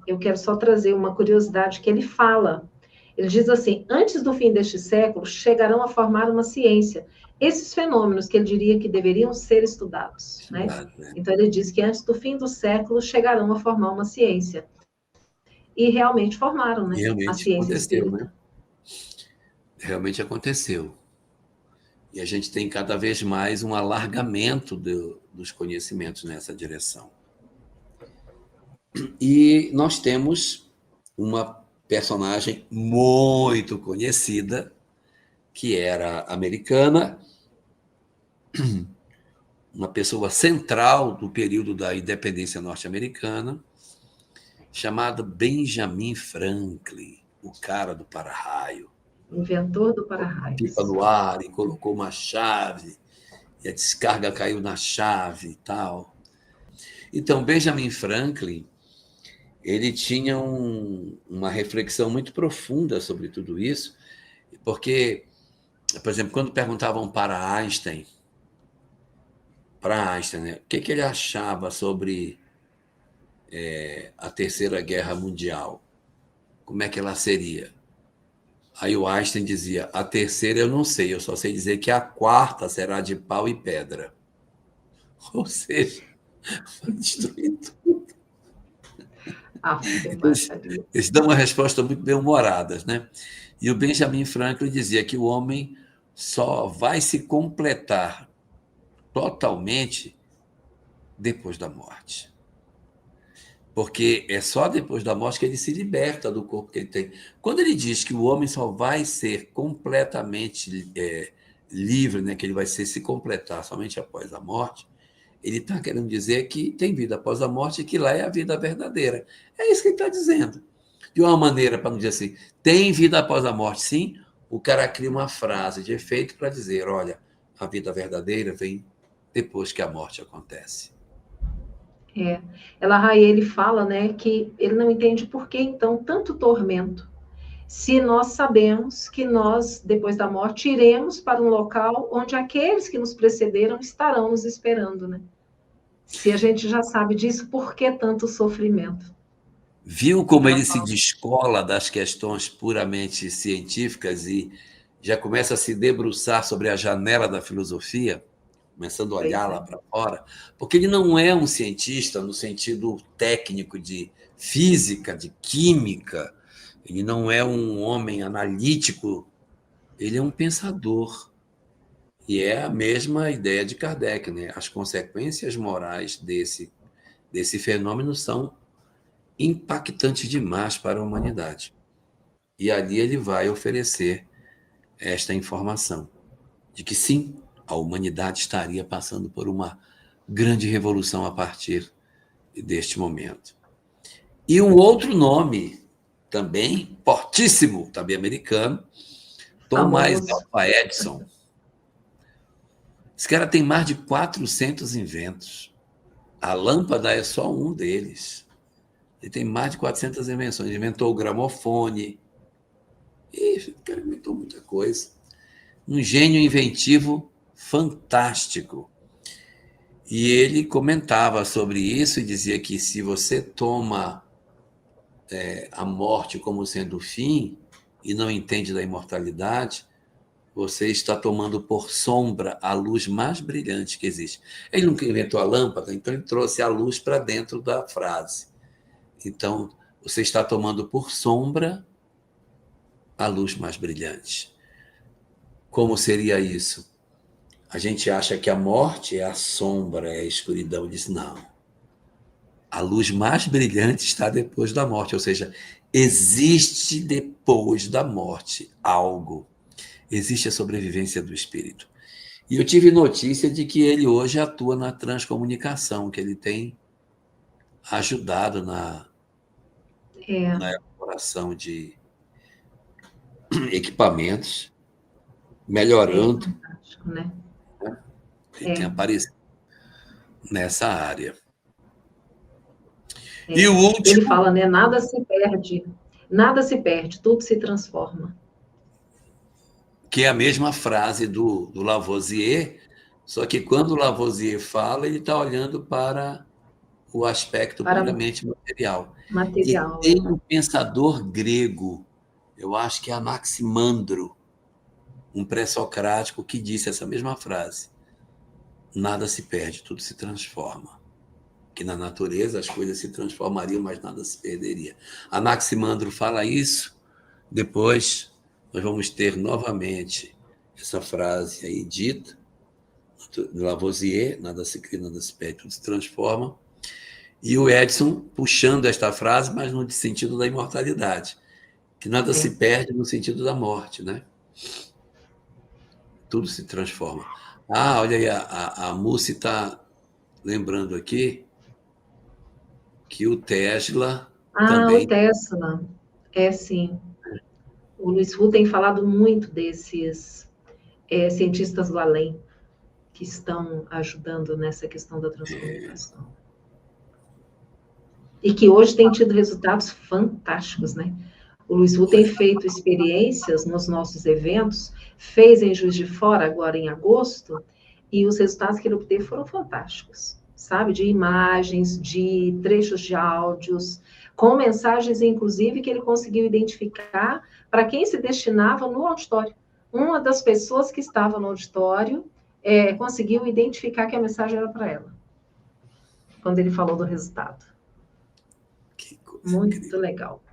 Speaker 2: eu quero só trazer uma curiosidade que ele fala. Ele diz assim: antes do fim deste século, chegarão a formar uma ciência. Esses fenômenos que ele diria que deveriam ser estudados. Né? Então, ele diz que antes do fim do século, chegarão a formar uma ciência. E realmente formaram, né?
Speaker 1: Realmente
Speaker 2: a ciência espírita.
Speaker 1: Né? Realmente aconteceu. E a gente tem cada vez mais um alargamento dos conhecimentos nessa direção. E nós temos uma personagem muito conhecida, que era americana, uma pessoa central do período da independência norte-americana, chamado Benjamin Franklin, o cara do para-raio.
Speaker 2: Inventor do para-raio.
Speaker 1: Pipa no ar e colocou uma chave, e a descarga caiu na chave e tal. Então, Benjamin Franklin, ele tinha uma reflexão muito profunda sobre tudo isso, porque, por exemplo, quando perguntavam para Einstein, né, o que ele achava sobre a Terceira Guerra Mundial, como é que ela seria? Aí o Einstein dizia: a terceira eu não sei, eu só sei dizer que a quarta será de pau e pedra. Ou seja, vai destruir tudo. Eles dão uma resposta muito bem-humorada, né? E o Benjamin Franklin dizia que o homem só vai se completar totalmente depois da morte. Porque é só depois da morte que ele se liberta do corpo que ele tem. Quando ele diz que o homem só vai ser completamente livre, né, que ele vai se completar somente após a morte, ele está querendo dizer que tem vida após a morte e que lá é a vida verdadeira. É isso que ele está dizendo. De uma maneira, para não dizer assim, tem vida após a morte, sim, o cara cria uma frase de efeito para dizer: olha, a vida verdadeira vem depois que a morte acontece.
Speaker 2: Ele fala, né, que ele não entende por que, então, tanto tormento, se nós sabemos que nós, depois da morte, iremos para um local onde aqueles que nos precederam estarão nos esperando, né? Se a gente já sabe disso, por que tanto sofrimento?
Speaker 1: Viu como ele se descola das questões puramente científicas e já começa a se debruçar sobre a janela da filosofia? Começando a olhar lá para fora, porque ele não é um cientista no sentido técnico de física, de química, ele não é um homem analítico, ele é um pensador. E é a mesma ideia de Kardec, né? As consequências morais desse fenômeno são impactantes demais para a humanidade. E ali ele vai oferecer esta informação de que sim, a humanidade estaria passando por uma grande revolução a partir deste momento. E um outro nome, também fortíssimo, também americano, Thomas Alva Edison. Esse cara tem mais de 400 inventos. A lâmpada é só um deles. Ele tem mais de 400 invenções. Ele inventou o gramofone. E o cara inventou muita coisa. Um gênio inventivo fantástico. E ele comentava sobre isso e dizia que se você toma a morte como sendo o fim e não entende da imortalidade, você está tomando por sombra a luz mais brilhante que existe. Ele nunca inventou a lâmpada, então ele trouxe a luz para dentro da frase. Então, você está tomando por sombra a luz mais brilhante. Como seria isso? A gente acha que a morte é a sombra, é a escuridão. Diz não. A luz mais brilhante está depois da morte, ou seja, existe depois da morte algo. Existe a sobrevivência do espírito. E eu tive notícia de que ele hoje atua na transcomunicação, que ele tem ajudado na elaboração de equipamentos, melhorando.
Speaker 2: Fantástico, né?
Speaker 1: Ele tem aparecido nessa área. E o último...
Speaker 2: Ele fala, né? Nada se perde, tudo se transforma.
Speaker 1: Que é a mesma frase do Lavoisier, só que quando o Lavoisier fala, ele está olhando para o aspecto puramente material. E tem um pensador grego, eu acho que é Anaximandro, um pré-socrático, que disse essa mesma frase. Nada se perde, tudo se transforma. Que na natureza as coisas se transformariam, mas nada se perderia. Anaximandro fala isso, depois nós vamos ter novamente essa frase aí dita, do Lavoisier, nada se cria, nada se perde, tudo se transforma. E o Edson puxando esta frase, mas no sentido da imortalidade, que nada se perde no sentido da morte, né? Tudo se transforma. Ah, olha aí, a Múcia está lembrando aqui que o Tesla também...
Speaker 2: o Tesla, sim. O Luiz Hu tem falado muito desses cientistas do além que estão ajudando nessa questão da transcomunicação. E que hoje tem tido resultados fantásticos, né? O Luiz Hu tem feito experiências nos nossos eventos, fez em Juiz de Fora agora em agosto, e os resultados que ele obteve foram fantásticos, sabe? De imagens, de trechos de áudios, com mensagens, inclusive, que ele conseguiu identificar para quem se destinava no auditório. Uma das pessoas que estava no auditório conseguiu identificar que a mensagem era para ela, quando ele falou do resultado.
Speaker 1: Que coisa
Speaker 2: muito
Speaker 1: incrível.
Speaker 2: Legal.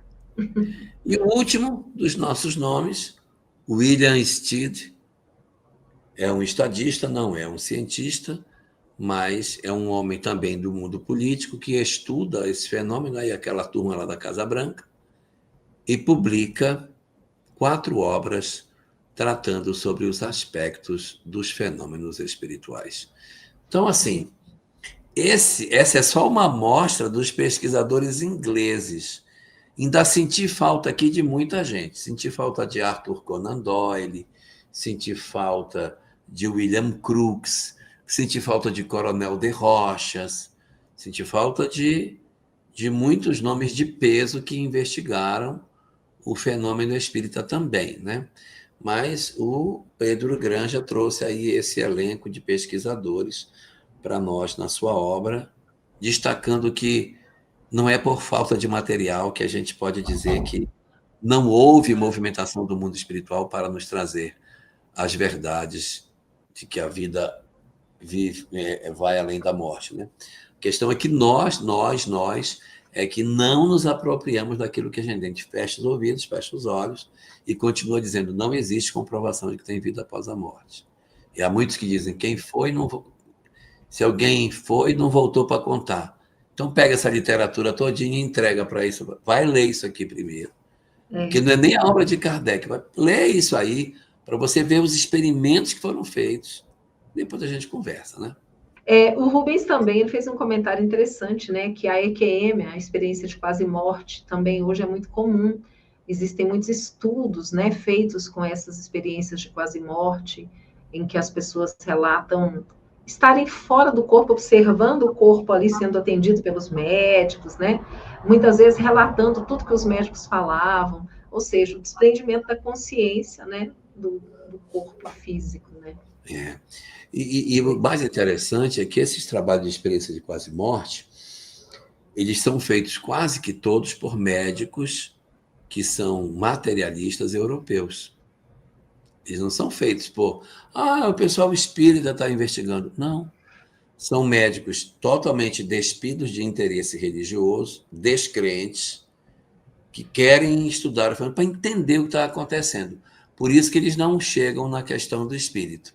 Speaker 1: E o último dos nossos nomes, William Stead, é um estadista, não é um cientista, mas é um homem também do mundo político que estuda esse fenômeno, aí aquela turma lá da Casa Branca, e publica 4 obras tratando sobre os aspectos dos fenômenos espirituais. Então, assim, essa é só uma amostra dos pesquisadores ingleses. Ainda senti falta aqui de muita gente. Senti falta de Arthur Conan Doyle, senti falta de William Crookes, senti falta de Coronel de Rochas, senti falta de muitos nomes de peso que investigaram o fenômeno espírita também, né? Mas o Pedro Granja trouxe aí esse elenco de pesquisadores para nós na sua obra, destacando que não é por falta de material que a gente pode dizer que não houve movimentação do mundo espiritual para nos trazer as verdades de que a vida vai além da morte, né? A questão é que nós é que não nos apropriamos daquilo que a gente fecha os ouvidos, fecha os olhos e continua dizendo não existe comprovação de que tem vida após a morte. E há muitos que dizem quem foi, não... se alguém foi, não voltou para contar. Então pega essa literatura todinha e entrega para isso. Vai ler isso aqui primeiro. Porque não é nem a obra de Kardec. Vai ler isso aí para você ver os experimentos que foram feitos. Depois a gente conversa, né?
Speaker 2: O Rubens também ele fez um comentário interessante, né? Que a EQM, a experiência de quase morte, também hoje é muito comum. Existem muitos estudos, né, feitos com essas experiências de quase morte, em que as pessoas relatam estarem fora do corpo, observando o corpo ali sendo atendido pelos médicos, né? Muitas vezes relatando tudo que os médicos falavam, ou seja, o desprendimento da consciência, né? Do corpo físico, né?
Speaker 1: É. E o mais interessante é que esses trabalhos de experiência de quase morte, eles são feitos quase que todos por médicos que são materialistas europeus. Eles não são feitos por, o pessoal espírita está investigando. Não. São médicos totalmente despidos de interesse religioso, descrentes, que querem estudar para entender o que está acontecendo. Por isso que eles não chegam na questão do espírito.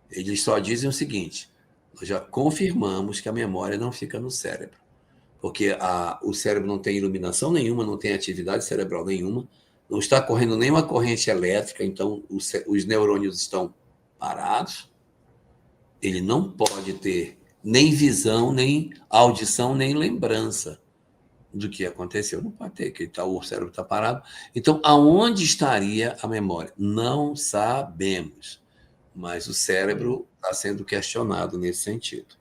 Speaker 1: Eles só dizem o seguinte: nós já confirmamos que a memória não fica no cérebro, porque o cérebro não tem iluminação nenhuma, não tem atividade cerebral nenhuma, não está correndo nenhuma corrente elétrica, então os neurônios estão parados. Ele não pode ter nem visão, nem audição, nem lembrança do que aconteceu. Não pode ter, porque o cérebro está parado. Então, aonde estaria a memória? Não sabemos. Mas o cérebro está sendo questionado nesse sentido.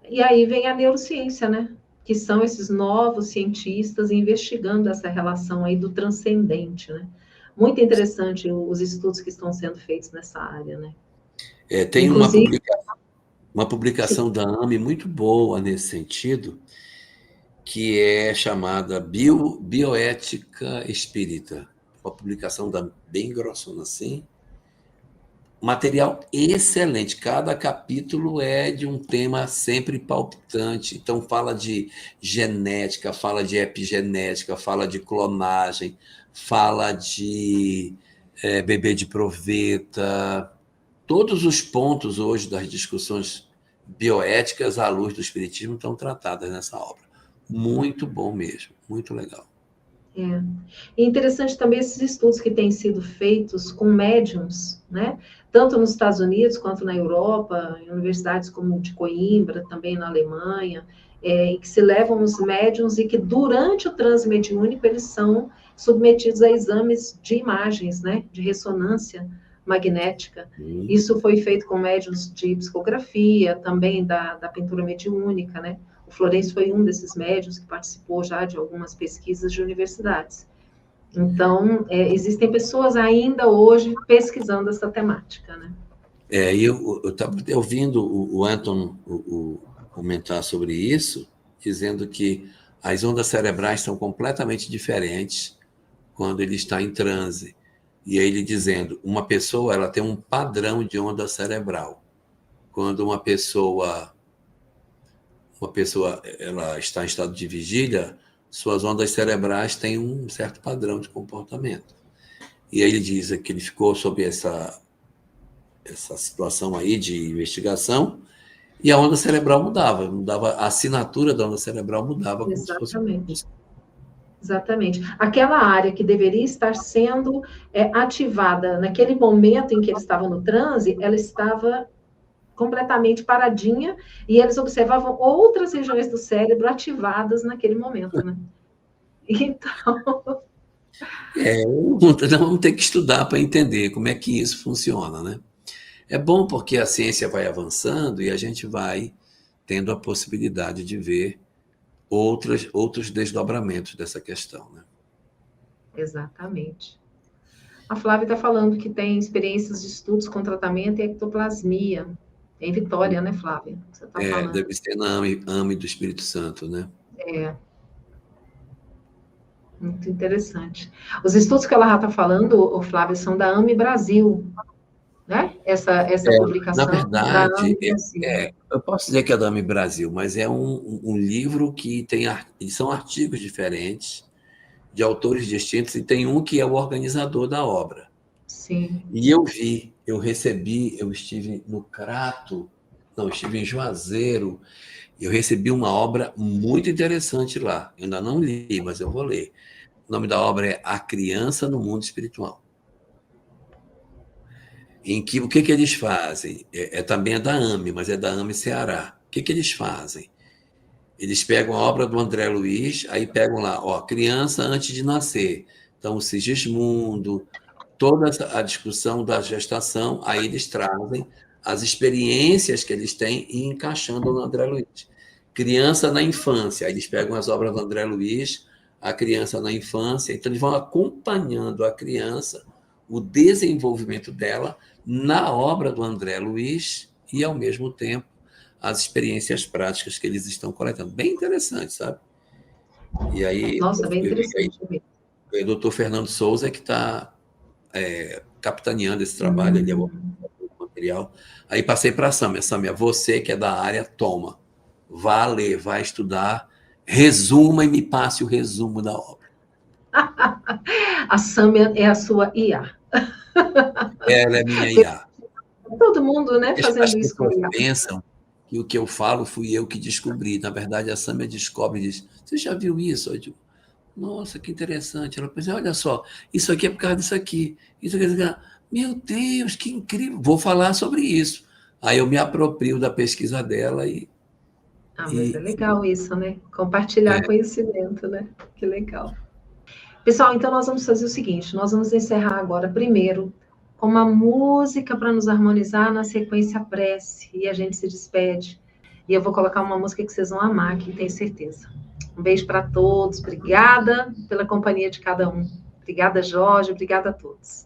Speaker 2: E aí vem a neurociência, né? Que são esses novos cientistas investigando essa relação aí do transcendente, né? Muito interessante os estudos que estão sendo feitos nessa área, né?
Speaker 1: Tem uma publicação da AME muito boa nesse sentido, que é chamada Bioética Espírita. Uma publicação bem grossona assim. Material excelente. Cada capítulo é de um tema sempre palpitante. Então, fala de genética, fala de epigenética, fala de clonagem, fala de bebê de proveta. Todos os pontos hoje das discussões bioéticas à luz do espiritismo estão tratadas nessa obra. Muito bom mesmo, muito legal.
Speaker 2: E interessante também esses estudos que têm sido feitos com médiums, né? Tanto nos Estados Unidos quanto na Europa, em universidades como de Coimbra, também na Alemanha, e que se levam os médiums e que durante o transe mediúnico eles são submetidos a exames de imagens, né? De ressonância magnética. Isso foi feito com médiums de psicografia, também da pintura mediúnica, né? O Florencio foi um desses médiuns que participou já de algumas pesquisas de universidades. Então, existem pessoas ainda hoje pesquisando essa temática, né?
Speaker 1: Eu estava ouvindo o Anton comentar sobre isso, dizendo que as ondas cerebrais são completamente diferentes quando ele está em transe. E aí ele dizendo, uma pessoa ela tem um padrão de onda cerebral. Quando uma pessoa ela está em estado de vigília, suas ondas cerebrais têm um certo padrão de comportamento. E aí ele diz que ele ficou sob essa situação aí de investigação e a onda cerebral mudava, a assinatura da onda cerebral mudava.
Speaker 2: Exatamente. Exatamente. Aquela área que deveria estar sendo ativada naquele momento em que ele estava no transe, ela estava completamente paradinha, e eles observavam outras regiões do cérebro ativadas naquele momento, né? Então...
Speaker 1: vamos ter que estudar para entender como é que isso funciona, né? É bom porque a ciência vai avançando e a gente vai tendo a possibilidade de ver outros desdobramentos dessa questão, né?
Speaker 2: Exatamente. A Flávia está falando que tem experiências de estudos com tratamento e ectoplasmia. Em Vitória, né, Flávia? Você tá falando.
Speaker 1: Deve ser na AME do Espírito Santo, né?
Speaker 2: Muito interessante. Os estudos que ela está falando, Flávia, são da AME Brasil, né? Essa publicação.
Speaker 1: Na verdade, eu posso dizer que é da AME Brasil, mas é um livro que são artigos diferentes, de autores distintos, e tem um que é o organizador da obra.
Speaker 2: Sim.
Speaker 1: E eu estive no Crato, eu estive em Juazeiro, eu recebi uma obra muito interessante lá. Eu ainda não li, mas eu vou ler. O nome da obra é A Criança no Mundo Espiritual. Em que o que eles fazem? Também é da AME, mas é da AME Ceará. O que eles fazem? Eles pegam a obra do André Luiz, aí pegam lá, criança antes de nascer. Então, o Sigismundo, toda a discussão da gestação, aí eles trazem as experiências que eles têm e encaixando no André Luiz. Criança na infância, aí eles pegam as obras do André Luiz, a criança na infância, então eles vão acompanhando a criança, o desenvolvimento dela na obra do André Luiz e, ao mesmo tempo, as experiências práticas que eles estão coletando. Bem interessante, sabe? E aí,
Speaker 2: Nossa, bem interessante.
Speaker 1: O doutor Fernando Souza é que está capitaneando esse trabalho, ele é o material. Aí passei para a Sâmia. Sâmia, você que é da área, toma. Vá ler, vá estudar, resuma e me passe o resumo da obra.
Speaker 2: A Sâmia é a sua IA.
Speaker 1: Ela é minha IA.
Speaker 2: Todo mundo, né,
Speaker 1: As
Speaker 2: fazendo isso com
Speaker 1: pessoas
Speaker 2: IA.
Speaker 1: pensam que o que eu falo fui eu que descobri. Na verdade, a Sâmia descobre e diz, você já viu isso? Eu digo, nossa, que interessante. Ela pensa, olha só, isso aqui é por causa disso aqui. Isso aqui, isso aqui. Meu Deus, que incrível. Vou falar sobre isso. Aí eu me aproprio da pesquisa dela e...
Speaker 2: Mas é legal isso, né? Compartilhar conhecimento, né? Que legal. Pessoal, então nós vamos fazer o seguinte, nós vamos encerrar agora primeiro com uma música para nos harmonizar, na sequência a prece, e a gente se despede. E eu vou colocar uma música que vocês vão amar, que tenho certeza. Um beijo para todos, obrigada pela companhia de cada um. Obrigada, Jorge, obrigada a todos.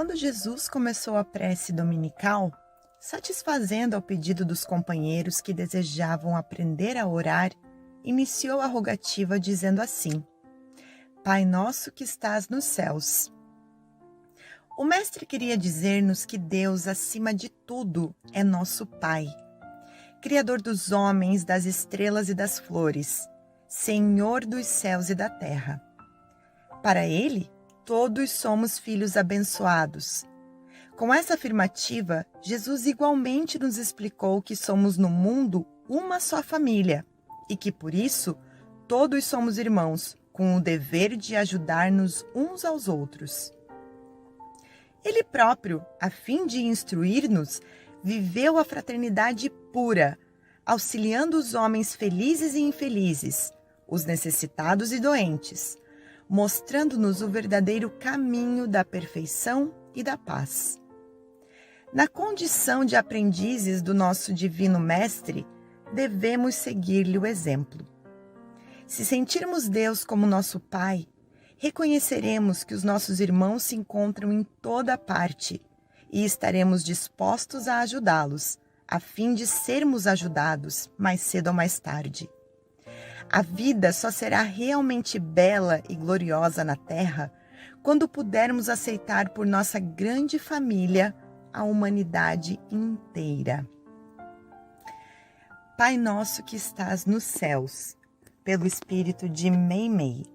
Speaker 3: Quando Jesus começou a prece dominical, satisfazendo ao pedido dos companheiros que desejavam aprender a orar, iniciou a rogativa dizendo assim: Pai nosso que estás nos céus. O mestre queria dizer-nos que Deus, acima de tudo, é nosso Pai, Criador dos homens, das estrelas e das flores, Senhor dos céus e da terra. Para Ele, todos somos filhos abençoados. Com essa afirmativa, Jesus igualmente nos explicou que somos no mundo uma só família e que, por isso, todos somos irmãos, com o dever de ajudar-nos uns aos outros. Ele próprio, a fim de instruir-nos, viveu a fraternidade pura, auxiliando os homens felizes e infelizes, os necessitados e doentes, mostrando-nos o verdadeiro caminho da perfeição e da paz. Na condição de aprendizes do nosso Divino Mestre, devemos seguir-lhe o exemplo. Se sentirmos Deus como nosso Pai, reconheceremos que os nossos irmãos se encontram em toda parte e estaremos dispostos a ajudá-los, a fim de sermos ajudados mais cedo ou mais tarde. A vida só será realmente bela e gloriosa na Terra quando pudermos aceitar por nossa grande família a humanidade inteira. Pai nosso que estás nos céus, pelo espírito de Meimei.